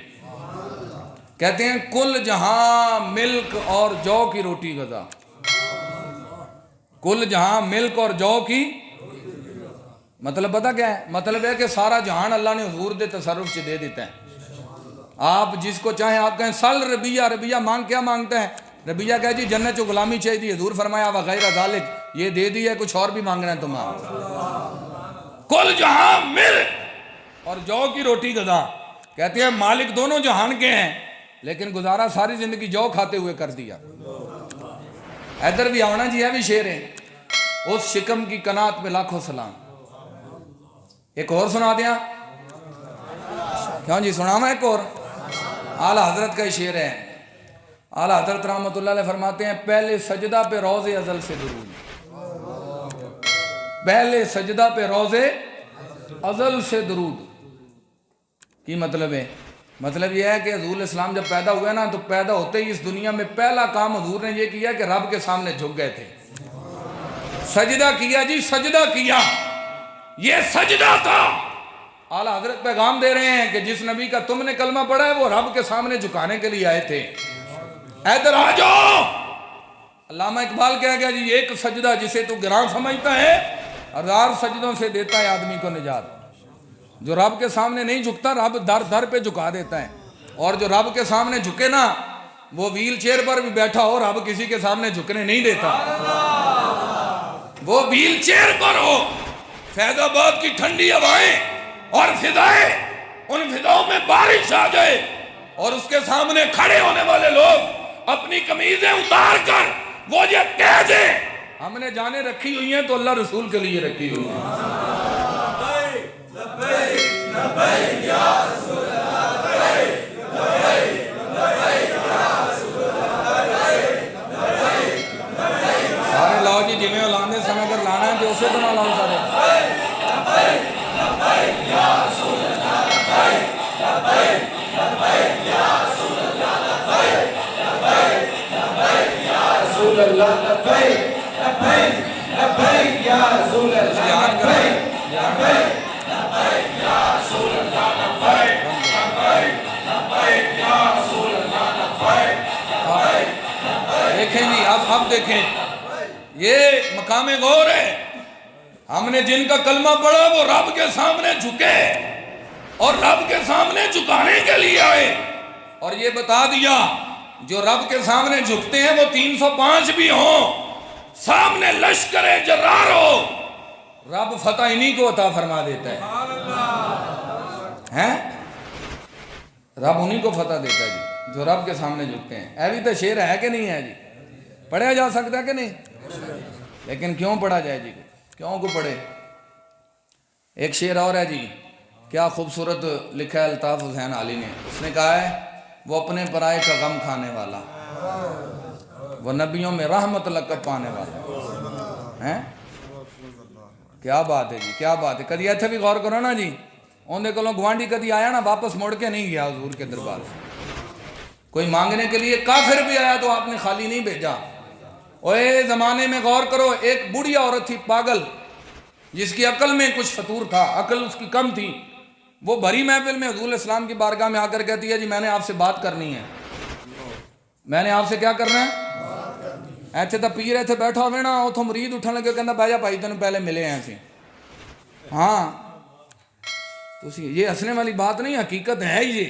S1: کہتے ہیں کل جہاں ملک اور جو کی روٹی غذا، کل جہاں ملک اور جو کی، مطلب پتہ کیا ہے؟ مطلب ہے کہ سارا جہان اللہ نے حضور دے تصرف سے دے دیتا ہے۔ آپ جس کو چاہیں آپ کہیں سل ربیہ، ربیہ مانگ کیا مانگتا ہے؟
S2: ربیہ کہا جی جنت جو غلامی چاہیے تھی، حضور فرمایا وغیرہ ذالک، یہ دے دی ہے، کچھ اور بھی مانگنا ہے تمہارا؟ کل جہاں مل اور جو کی روٹی غذا، کہتے ہیں مالک دونوں جہان کے ہیں لیکن گزارا ساری زندگی جو کھاتے ہوئے کر دیا۔ ادھر بھی آنا جی، ہے بھی شعر ہے، اس شکم کی قناعت پہ لاکھوں سلام۔ ایک اور سنا دیا کیوں جی؟ سناواں ایک اور؟ اعلیٰ حضرت کا ہی شعر ہے۔ اعلیٰ حضرت رحمۃ اللہ علیہ فرماتے ہیں پہلے سجدہ پہ روز ازل سے درود، پہلے سجدہ پہ روز ازل سے درود کی مطلب ہے؟ مطلب یہ ہے کہ حضور اسلام جب پیدا ہوئے نا تو پیدا ہوتے ہی اس دنیا میں پہلا کام حضور نے یہ کیا کہ رب کے سامنے جھک گئے تھے، سجدہ کیا جی، سجدہ کیا، یہ سجدہ تھا۔ اعلیٰ حضرت پیغام دے رہے ہیں کہ جس نبی کا تم نے کلمہ پڑھا ہے وہ رب کے سامنے جھکانے کے لیے آئے تھے۔ ادھر آ جاؤ، علامہ اقبال کہہ گیا جی ایک سجدہ جسے تو گراں سمجھتا ہے، 1000 سجدوں سے دیتا ہے آدمی کو نجات۔ جو رب کے سامنے نہیں جھکتا رب در در پہ جھکا دیتا ہے، اور جو رب کے سامنے جھکے نا وہ ویل چیئر پر بھی بیٹھا ہو رب کسی کے سامنے جھکنے نہیں دیتا۔ وہ ویل چیئر پر ہو، فیض آباد کی ٹھنڈی ہوائیں اور فضائیں، ان فضاؤں میں بارش آ جائے اور اس کے سامنے کھڑے ہونے والے لوگ اپنی قمیضیں اتار کر وہ یہ کہہ دیں ہم نے جانیں رکھی ہوئی ہیں تو اللہ رسول کے لیے رکھی ہوئی ہیں۔ سارے لاؤ جی، جمیں لانے سمے کر لانا ہے جو اسے بنا لاؤ سارے۔ دیکھیں جی، اب دیکھیں یہ مقام غور ہے۔ ہم نے جن کا کلمہ پڑھا وہ رب کے سامنے جھکے اور رب کے سامنے جھکانے کے لیے آئے، اور یہ بتا دیا جو رب کے سامنے جھکتے ہیں وہ 305 بھی ہوں، سامنے لشکر جرار ہو، رب فتح انہی کو عطا فرما دیتا ہے، رب انہی کو فتح دیتا ہے جی جو رب کے سامنے جھکتے ہیں۔ اے بھی تو شعر ہے کہ نہیں ہے جی؟ پڑھا جا سکتا ہے کہ نہیں؟ لیکن کیوں پڑھا جائے جی؟ کیوں کو پڑھے؟ ایک شعر اور ہے جی، کیا خوبصورت لکھا ہے الطاف حسین علی نے، اس نے کہا ہے وہ اپنے پرائے کا غم کھانے والا، وہ نبیوں میں رحمت لقب پانے والا ہیں۔ کیا بات ہے جی، کیا بات ہے۔ کدی ایتھے بھی غور کرو نا جی، اندے کولوں گوانڈی کدی آیا نا واپس مڑ کے نہیں گیا حضور کے دربار سے، کوئی مانگنے کے لیے کافر بھی آیا تو آپ نے خالی نہیں بھیجا۔ اوے زمانے میں غور کرو، ایک بوڑھی عورت تھی پاگل، جس کی عقل میں کچھ فطور تھا، عقل اس کی کم تھی، وہ بھری محفل میں حضور اسلام کی بارگاہ میں آ کر کہتی ہے جی میں نے آپ سے بات کرنی ہے، میں نے آپ سے کیا کرنا ہے؟ ایتھے تا پیر ایتھے بیٹھا ہوئے نا، اتھوں مرید اٹھن لگے کہندا بھائی جا بھائی تینوں پہلے ملے ہیں ایسے۔ ہاں یہ ہنسنے والی بات نہیں، حقیقت ہے ہی یہ۔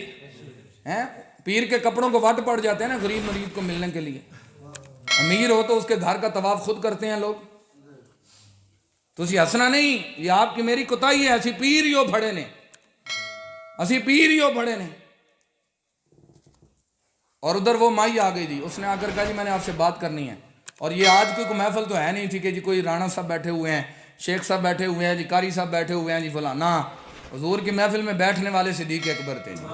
S2: پیر کے کپڑوں کو وٹ پڑ جاتے ہیں نا غریب مرید کو ملنے کے لیے، امیر ہو تو اس کے گھر کا طواف خود کرتے ہیں لوگ۔ تو اسی ہنسنا نہیں، یہ آپ کی میری کوتاہی ہے، اسی پیر ہی ہو بھڑے نے، اسی پیر ہی ہو بھڑے نے۔ اور ادھر وہ مائی آ گئی جی، اس نے آ کر کہا جی میں نے آپ سے بات کرنی ہے۔ اور یہ آج کوئی محفل تو ہے نہیں تھی کہ جی کوئی رانا صاحب بیٹھے ہوئے ہیں، شیخ صاحب بیٹھے ہوئے ہیں جی، قاری صاحب بیٹھے ہوئے ہیں جی فلاں، نہ، حضور کی محفل میں بیٹھنے والے صدیق اکبر تھے جی،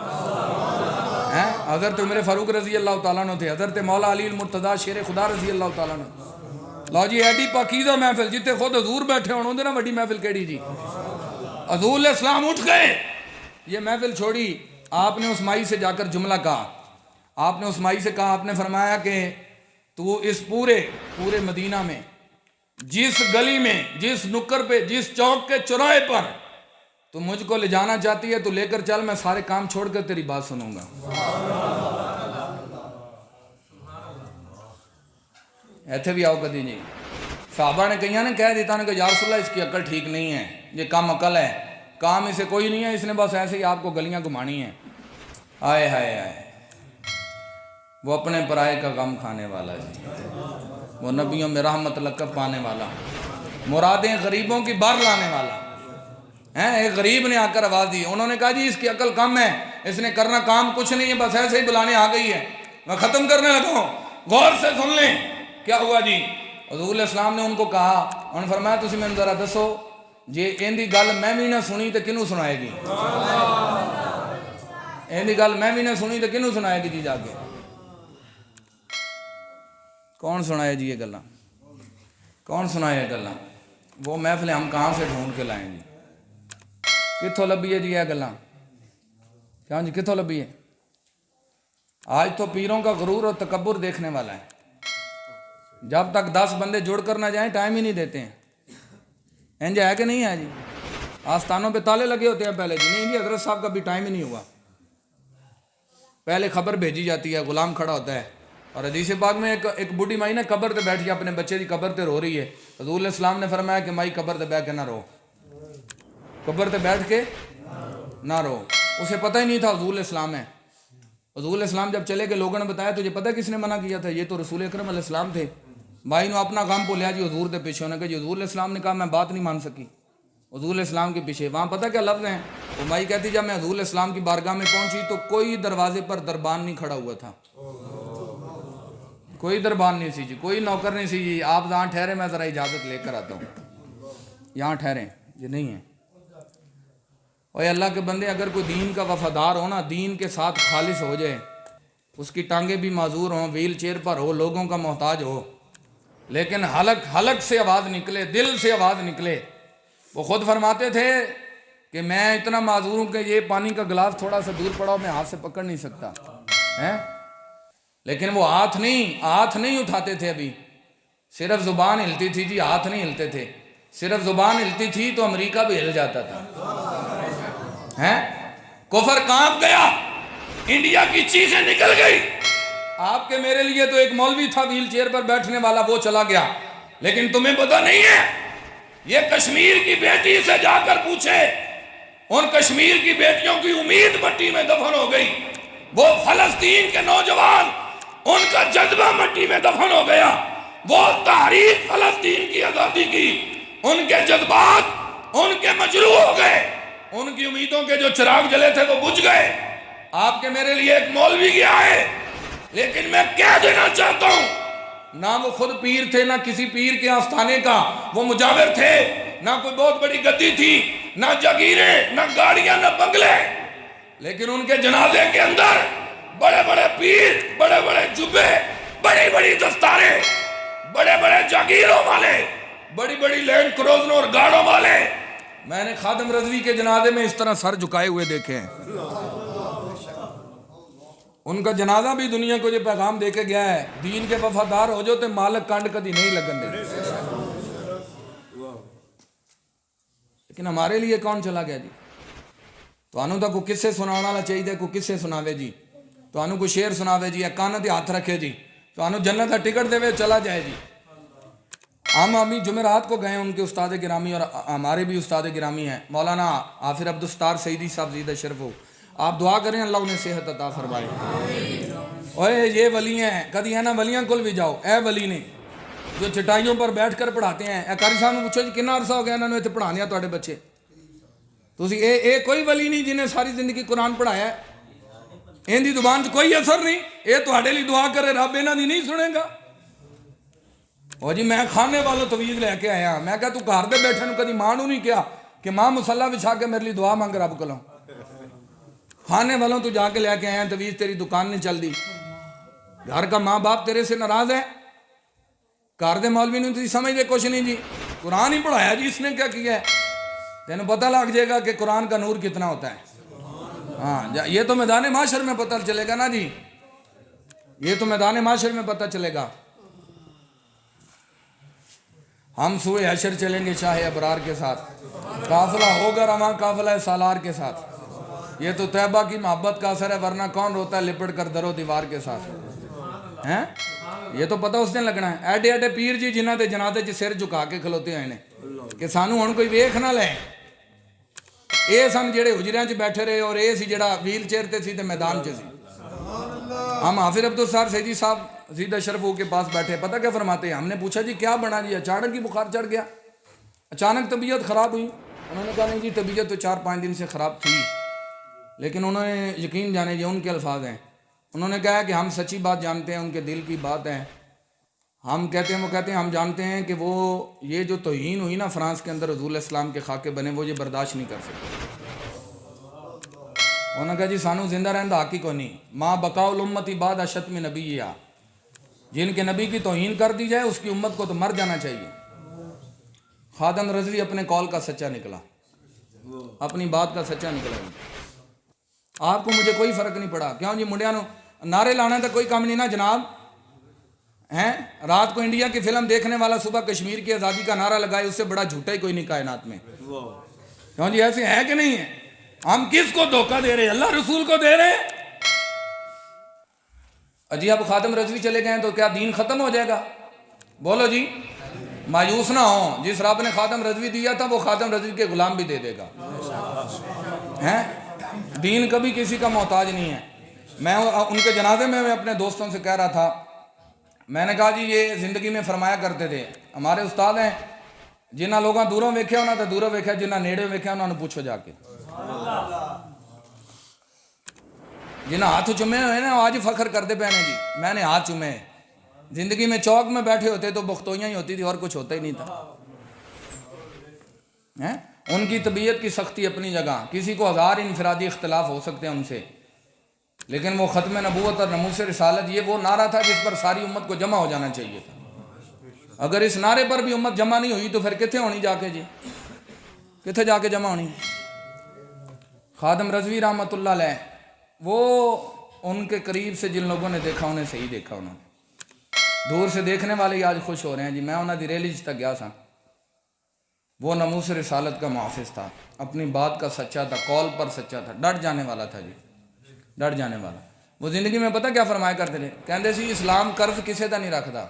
S2: حضرت عمر فاروق رضی اللہ تعالیٰ عنہ تھے، حضرت مولا علی المرتضیٰ شیر خدا رضی اللہ تعالیٰ عنہ۔ لو جی ایڈی پاکیزہ محفل جتے خود حضور بیٹھے ہونے ہوندے نا، وڈی محفل کیڑی جی۔ حضور علیہ السلام اٹھ گئے، یہ محفل چھوڑی، آپ نے اس مائی سے جا کر جملہ کہا، آپ نے اس مائی سے کہا، آپ نے فرمایا کہ تو اس پورے مدینہ میں جس گلی میں، جس نکر پہ، جس چوک کے چوراہے پر تو مجھ کو لے جانا چاہتی ہے تو لے کر چل، میں سارے کام چھوڑ کر تیری بات سنوں گا۔ ایتھے بھی آؤ کدی جی، صحابہ نے کہیاں نے کہہ دیتا کہ یا رسول اللہ اس کی عقل ٹھیک نہیں ہے، یہ کم عقل ہے، کام اسے کوئی نہیں ہے، اس نے بس ایسے ہی آپ کو گلیاں گھمانی ہیں۔ آئے ہائے آئے، وہ اپنے پرائے کا غم کھانے والا جی، وہ نبیوں میں رحمت لقب پانے والا، مرادیں غریبوں کی بار لانے والا ہیں۔ ایک غریب نے آ کر آواز دی، انہوں نے کہا جی اس کی عقل کم ہے، اس نے کرنا کام کچھ نہیں ہے، بس ایسے ہی بلانے آ گئی ہے، میں ختم کرنے لگا ہوں، غور سے سن لیں کیا ہوا جی۔ حضور علیہ السلام نے ان کو کہا، انہوں نے فرمایا تسی میں ذرا دسو جی ایندی گل میں بھی نہ سنی تو کنوں سنائے گی، ایندی گل میں بھی نہ سنی تو کنوں سنائے گی جی جا کے، کون سنائے جی یہ گلاں، کون سنائے یہ گلاں، وہ محفلیں ہم کہاں سے ڈھونڈ کے لائیں جی، کتھوں لبھی ہے جی یہ گلاں، کیا جی کتھوں لبھی ہے؟ آج تو پیروں کا غرور اور تکبر دیکھنے والا ہے، جب تک 10 بندے جڑ کر نہ جائیں ٹائم ہی نہیں دیتے ہیں، انج ہے کہ نہیں ہے جی؟ آستانوں پہ تالے لگے ہوتے ہیں پہلے جی، نہیں جی حضرت صاحب کا بھی ٹائم ہی نہیں ہوا، پہلے خبر بھیجی جاتی ہے، غلام کھڑا ہوتا ہے، اور حدیث پاک میں ایک بوڑھی مائی نے قبر تے بیٹھ کے اپنے بچے دی قبر تے رو رہی ہے، حضور علیہ السلام نے فرمایا کہ مائی قبر تے بیٹھ کے نہ رو، قبر تے بیٹھ کے نہ رو، اسے پتہ ہی نہیں تھا حضور علیہ السلام ہے۔ حضور علیہ السلام جب چلے گئے لوگوں نے بتایا تجھے پتہ کس نے منع کیا تھا؟ یہ تو رسول اکرم علیہ السلام تھے۔ مائی نے اپنا غم بولیا جی حضور دے پیچھے، انہوں نے کہا جی حضور علیہ السلام نے کہا میں بات نہیں مان سکی، حضور علیہ السلام کے پیچھے، وہاں پتہ کیا لفظ ہیں؟ وہ مائی کہتی جب میں حضور علیہ السلام کی بارگاہ میں پہنچی تو کوئی دروازے پر دربان نہیں کھڑا ہوا تھا، کوئی دربان نہیں سی جی، کوئی نوکر نہیں سی جی، آپ جہاں ٹھہرے میں ذرا اجازت لے کر آتا ہوں، یہاں ٹھہریں یہ نہیں ہے۔ اوے اللہ کے بندے، اگر کوئی دین کا وفادار ہو نا، دین کے ساتھ خالص ہو جائے، اس کی ٹانگیں بھی معذور ہوں، ویل چیئر پر ہو، لوگوں کا محتاج ہو، لیکن حلق سے آواز نکلے، دل سے آواز نکلے۔ وہ خود فرماتے تھے کہ میں اتنا معذور ہوں کہ یہ پانی کا گلاس تھوڑا سا دور پڑا ہو میں ہاتھ سے پکڑ نہیں سکتا ہے، لیکن وہ ہاتھ نہیں اٹھاتے تھے، ابھی صرف زبان ہلتی تھی جی، ہاتھ نہیں ہلتے تھے، صرف زبان ہلتی تھی تو امریکہ بھی ہل جاتا تھا ہیں، کفر کانپ گیا، انڈیا کی چیزیں نکل گئی۔ آپ کے میرے لیے تو ایک مولوی تھا ویل چیئر پر بیٹھنے والا، وہ چلا گیا، لیکن تمہیں پتہ نہیں ہے، یہ کشمیر کی بیٹی سے جا کر پوچھے، ان کشمیر کی بیٹیوں کی امید مٹی میں دفن ہو گئی، وہ فلسطین کے نوجوان ان کا جذبہ مٹی میں دفن ہو گیا، وہ تحریک فلسطین کی آزادی کی، ان کے جذبات ان کے مجروح ہو گئے، ان کی امیدوں کے جو چراغ جلے تھے وہ بجھ گئے۔ آپ کے میرے لیے ایک مولوی گیا ہے، لیکن میں کہہ دینا چاہتا ہوں، نہ وہ خود پیر تھے، نہ کسی پیر کے آستانے کا وہ مجاور تھے، نہ کوئی بہت بڑی گدی تھی، نہ جاگیریں، نہ گاڑیاں، نہ بنگلے، لیکن ان کے جنازے کے اندر بڑے بڑے پیر، بڑے بڑے جبے، بڑی بڑی دستاریں، بڑے بڑے جاگیروں والے، بڑی بڑی لینڈ کروزروں اور گاڑوں والے، میں نے خادم رضوی کے جنازے میں اس طرح سر جھکائے ہوئے دیکھے ہیں۔ ان کا جنازہ بھی دنیا کو جو پیغام دے کے گیا ہے، دین کے وفادار ہو جو تے مالک کانڈ کدی نہیں لگن دے، لیکن ہمارے لیے کون چلا گیا جی؟ تو انہوں تا کوئی قصے سنانا والا چاہیے، کوئی قصے سناوے جی، تو انہوں کوئی شعر سناوے جی، کان تے ہاتھ رکھے جی، تو انہوں جنت کا ٹکٹ دے چلا جائے جی۔ ہم ابھی جمعرات کو گئے ان کے استاد گرامی، اور ہمارے بھی استاد گرامی ہیں مولانا عافر عبدالستار سعیدی صاحب زیدہ شرف ہو، آپ دعا کریں اللہ انہیں صحت عطا فرمائے۔ اوے یہ ولی ہیں، کدی ہے نا ولیاں کل بھی جاؤ، اے ولی نے جو چٹائیوں پر بیٹھ کر پڑھاتے ہیں، اے قاری صاحب نے پوچھو جی کتنا عرصہ ہو گیا انہوں نے اتنے پڑھانے ہیں تواڈے بچے، تو اے کوئی ولی نہیں جنہیں ساری زندگی قرآن پڑھایا ہے، ان دی زبان سے کوئی اثر نہیں، اے تواڈے لیے دعا کرے رب انہاں دی نہیں سنے گا۔ اور جی میں کھانے والوں تویز لے کے آیا، میں کہا تو گھر دے بیٹھے نو کدی ماں نو نہیں کیا کہ ماں مصالحہ بچھا کے میرے لیے دعا مانگ رب کولوں، کھانے والوں تو جا کے لے کے آیا تویز تیری دکان نہیں چل دی، گھر کا ماں باپ تیرے سے ناراض ہے، گھر دے مولوی نے تھی سمجھ دے کچھ نہیں جی، قرآن ہی پڑھایا جی اس نے کیا کیا ہے، تینوں پتہ لگ جائے گا کہ قرآن کا نور کتنا ہوتا ہے۔ ہاں یہ تو میدان معاشر میں پتہ چلے گا نا جی، یہ تو میدان معاشر میں پتہ چلے گا۔ ہم سوئے حشر چلیں گے شاہ ابرار کے ساتھ، قافلہ ہوگا رواں قافلہ سالار کے ساتھ، یہ تو طیبہ کی محبت کا اثر ہے، ورنہ کون روتا ہے لپٹ کر در و دیوار کے ساتھ ہیں، یہ تو پتہ اس دن لگنا ہے۔ ایڈے ایڈے پیر جی جنہ دے جنازے چ سر جھکا کے کھلوتے ہوئے نے کہ سانو ہن کوئی ویکھ نہ لے، اے سن جڑے حجریاں چ بیٹھے رہے، اور اے سی جڑا ویل چیئر تے سی تے میدان چ سی، ہم حافظ عبدالستار سیدی صاحب زید اشرف کے پاس بیٹھے، پتہ کیا فرماتے ہیں؟ ہم نے پوچھا جی کیا بنا جی؟ اچانک ہی بخار چڑھ گیا، اچانک طبیعت خراب ہوئی؟ انہوں نے کہا نہیں جی طبیعت تو 4-5 دن سے خراب تھی، لیکن انہوں نے یقین جانے یہ ان کے الفاظ ہیں، انہوں نے کہا کہ ہم سچی بات جانتے ہیں، ان کے دل کی بات ہے، ہم کہتے ہیں، وہ کہتے ہیں ہم جانتے ہیں کہ وہ یہ جو توہین ہوئی نا فرانس کے اندر حضور اسلام کے خاکے بنے، وہ یہ برداشت نہیں کر سکتے۔ انہوں نے کہا جی سانو زندہ رہن دا حق ہی کو نہیں، ماں بقاء الامت بعد شتم نبی، جن کے نبی کی توہین کر دی جائے اس کی امت کو تو مر جانا چاہیے۔ خادم رضوی اپنے قول کا سچا نکلا، اپنی بات کا سچا نکلا۔ آپ کو مجھے کوئی فرق نہیں پڑا، کیوں جی منڈیا نو نعرے لانا تو کوئی کام نہیں نا جناب، ہیں؟ رات کو انڈیا کی فلم دیکھنے والا صبح کشمیر کی آزادی کا نعرہ لگائے، اس سے بڑا جھوٹا ہی کوئی نہیں کائنات میں، کیوں جی ایسے ہے کہ نہیں ہے؟ ہم کس کو دھوکہ دے رہے ہیں؟ اللہ رسول کو دے رہے ہیں؟ اجی اب خادم رضوی چلے گئے ہیں تو کیا دین ختم ہو جائے گا؟ بولو جی، مایوس نہ ہوں، جس رب نے خادم رضوی دیا تھا وہ خادم رضوی کے غلام بھی دے دے گا، ہیں؟ دین کبھی کسی کا محتاج نہیں ہے۔ میں ان کے جنازے میں اپنے دوستوں سے کہہ رہا تھا، میں نے کہا جی یہ زندگی میں فرمایا کرتے تھے، ہمارے استاد ہیں، جنہ لوگاں دوروں ویکھیا انہاں تے دوروں ویکھیا، جنہ نیڑے ویکھیا انہاں نوں پوچھو جا کے، جنہ ہاتھ چومے ہوئے نا آج فخر کرتے پے نے جی میں نے ہاتھ چومے، زندگی میں چوک میں بیٹھے ہوتے تو بختویاں ہی ہوتی تھی اور کچھ ہوتا ہی نہیں تھا۔ ان کی طبیعت کی سختی اپنی جگہ، کسی کو 1000 انفرادی اختلاف ہو سکتے ہیں ان سے، لیکن وہ ختم نبوت اور ناموس رسالت یہ وہ نعرہ تھا جس پر ساری امت کو جمع ہو جانا چاہیے تھا۔ اگر اس نعرے پر بھی امت جمع نہیں ہوئی تو پھر کتنے ہونی جا کے جی؟ کتنے جا کے جمع ہونی؟ خادم رضوی رحمۃ اللہ علیہ وہ ان کے قریب سے جن لوگوں نے دیکھا انہیں صحیح دیکھا، انہوں نے دور سے دیکھنے والے ہی آج خوش ہو رہے ہیں جی۔ میں انہوں دی ریلی تک گیا تھا، وہ ناموس رسالت کا محافظ تھا، اپنی بات کا سچا تھا، قول پر سچا تھا، ڈٹ جانے والا تھا جی، ڈٹ جانے والا۔ وہ زندگی میں پتہ کیا فرمایا کرتے تھے؟ کہندے سی اسلام قرض کسے دا نہیں رکھدا،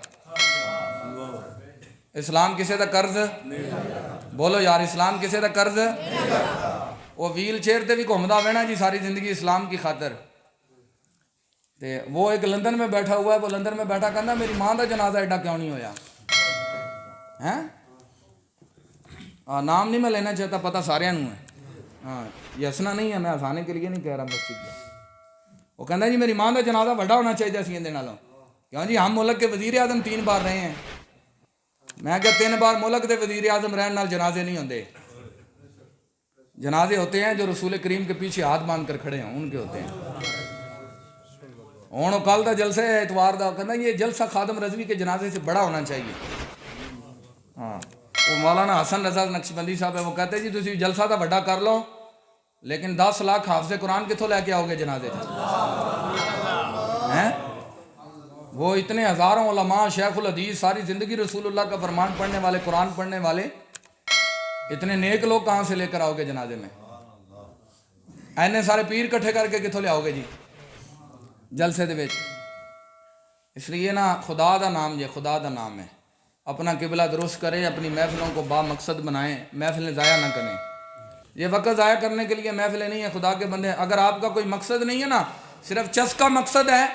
S2: اسلام کسے دا قرض، بولو یار اسلام کسے دا قرض، وہ ویل چیئر تے بھی گھومدا ہوئے نا جی ساری زندگی اسلام کی خاطر، تے وہ ایک لندن میں بیٹھا ہوا ہے، وہ لندن میں بیٹھا کہنا میری ماں دا جنازہ ایڈا کیوں نہیں ہویا، ہیں؟ نام نہیں میں لینا چاہتا، پتہ سارے نوں ہے، ہاں یہ ہنسنا نہیں ہے، میں ہنسانے کے لیے نہیں کہہ رہا مسجد کا۔ وہ کہنا جی میری ماں کا جنازہ بڑا ہونا چاہیے سی اندر نالوں، کیوں جی ہم ملک کے وزیر اعظم 3 بار رہے ہیں، میں کہ 3 بار ملک کے وزیر اعظم رہن نال جنازے نہیں ہوتے، جنازے ہوتے ہیں جو رسول کریم کے پیچھے ہاتھ باندھ کر کھڑے ہیں ان کے ہوتے ہیں۔ ہوں کل کا جلسہ ہے اتوار کا، کہنا یہ جلسہ خادم رضوی کے جنازے سے بڑا ہونا چاہیے، ہاں وہ مولانا حسن رضا نقشبندی صاحب ہے، وہ کہتے ہیں جی تسی جلسہ تو بڑا کر لو لیکن 10 لاکھ حافظ قرآن کتوں لے کے آؤ گے جنازے ہیں؟ وہ اتنے ہزاروں علماء شیخ الحدیث ساری زندگی رسول اللہ کا فرمان پڑھنے والے، قرآن پڑھنے والے، اتنے نیک لوگ کہاں سے لے کر آؤ گے جنازے میں؟ اینے سارے پیر کٹھے کر کے کتوں لے آؤ گے جی جلسے دے وچ؟ اس لیے نا خدا دا نام یہ خدا دا نام ہے، اپنا قبلہ درست کریں، اپنی محفلوں کو با مقصد بنائیں، محفلیں ضائع نہ کریں۔ یہ وقت ضائع کرنے کے لیے محفلیں نہیں ہیں خدا کے بندے، اگر آپ کا کوئی مقصد نہیں ہے نا، صرف چسکا مقصد ہے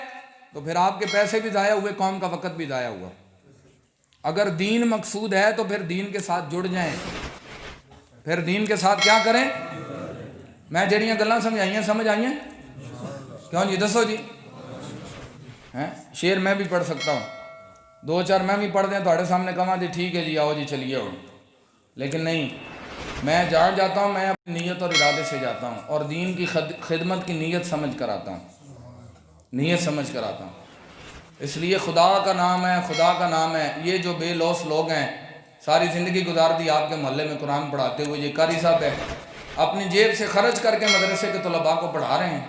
S2: تو پھر آپ کے پیسے بھی ضائع ہوئے، قوم کا وقت بھی ضائع ہوا۔ اگر دین مقصود ہے تو پھر دین کے ساتھ جڑ جائیں، پھر دین کے ساتھ کیا کریں؟ میں جڑیاں گلاں سمجھائیاں سمجھ آئیں؟ کیوں جی دسو جی؟ شعر میں بھی پڑھ سکتا ہوں، 2-4 میں بھی پڑھ دیں تھوڑے سامنے کہاں جی ٹھیک ہے جی آؤ جی چلیے ہو، لیکن نہیں، میں جہاں جاتا ہوں میں اپنی نیت اور ارادے سے جاتا ہوں اور دین کی خدمت کی نیت سمجھ کر آتا ہوں، نیت سمجھ کر آتا ہوں۔ اس لیے خدا کا نام ہے، خدا کا نام ہے۔ یہ جو بے لوث لوگ ہیں ساری زندگی گزار دی آپ کے محلے میں قرآن پڑھاتے ہوئے، یہ قاری صاحب ہے اپنی جیب سے خرچ کر کے مدرسے کے طلباء کو پڑھا رہے ہیں،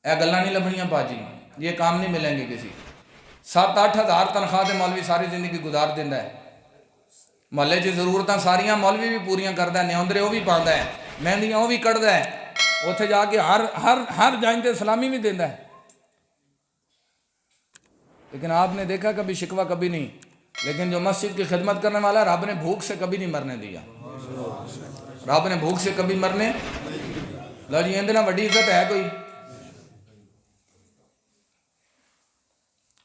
S2: اے گلاں نہیں لبھنیاں باجی، یہ کام نہیں ملیں گے کسی۔ 7-8 ہزار تنخواہ دے مولوی ساری زندگی گزار دیندہ ہے، محلے چ ضرورتاں ساریاں مولوی بھی پوریاں کردا ہے، نیوندرے وہ بھی پاندا ہے، مہندیاں وہ بھی کڑدا ہے، اتنے جا کے ہر جائندے سلامی بھی دیندا ہے، لیکن آپ نے دیکھا کبھی شکوہ کبھی نہیں۔ لیکن جو مسجد کی خدمت کرنے والا رب نے بھوک سے کبھی نہیں مرنے دیا، رب نے بھوک سے کبھی مرنے، لو جی اندر وڈی عزت ہے کوئی؟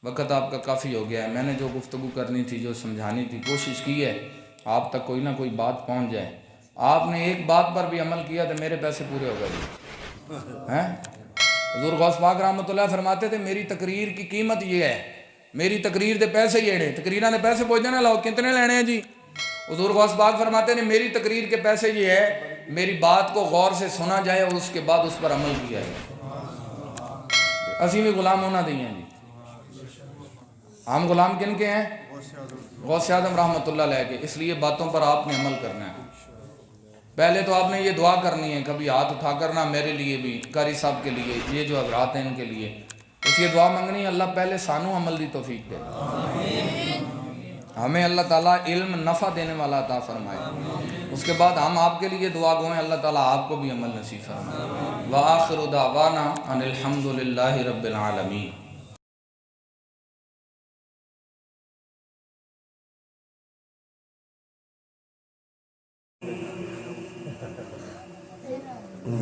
S1: وقت آپ کا کافی ہو گیا ہے. میں نے جو گفتگو کرنی تھی، جو سمجھانی تھی، کوشش کی ہے آپ تک کوئی نہ کوئی بات پہنچ جائے. آپ نے ایک بات پر بھی عمل کیا تو میرے پیسے پورے ہو گئے جی. ہیں حضور غوث پاک رحمۃ اللہ فرماتے تھے میری تقریر کی قیمت یہ ہے، میری تقریر دے پیسے ہی ایڑے، تقریراں دے پیسے پہنچ جانے لاؤ کتنے لینے ہیں جی. حضور غوث پاک فرماتے ہیں میری تقریر کے پیسے یہ ہے میری بات کو غور سے سنا جائے اور اس کے بعد اس پر عمل کیا جائے. اسی بھی غلام ہونا دیں جی. ہم غلام کن کے ہیں؟ غوث اعظم رحمۃ اللہ علیہ کے. اس لیے باتوں پر آپ نے عمل کرنا ہے. پہلے تو آپ نے یہ دعا کرنی ہے، کبھی ہاتھ اٹھا کرنا میرے لیے بھی، قاری صاحب کے لیے، یہ جو حضرات ہیں ان کے لیے، اس یہ دعا منگنی ہے اللہ پہلے سانو عمل دی توفیق دے، ہمیں اللہ تعالیٰ علم نفع دینے والا عطا فرمائے. اس کے بعد ہم آپ کے لیے دعا گوئیں اللہ تعالیٰ آپ کو بھی عمل نصیب فرمائے. وآخر دعوانا ان الحمد للہ رب العالمین.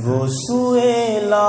S3: وہ سوئے لا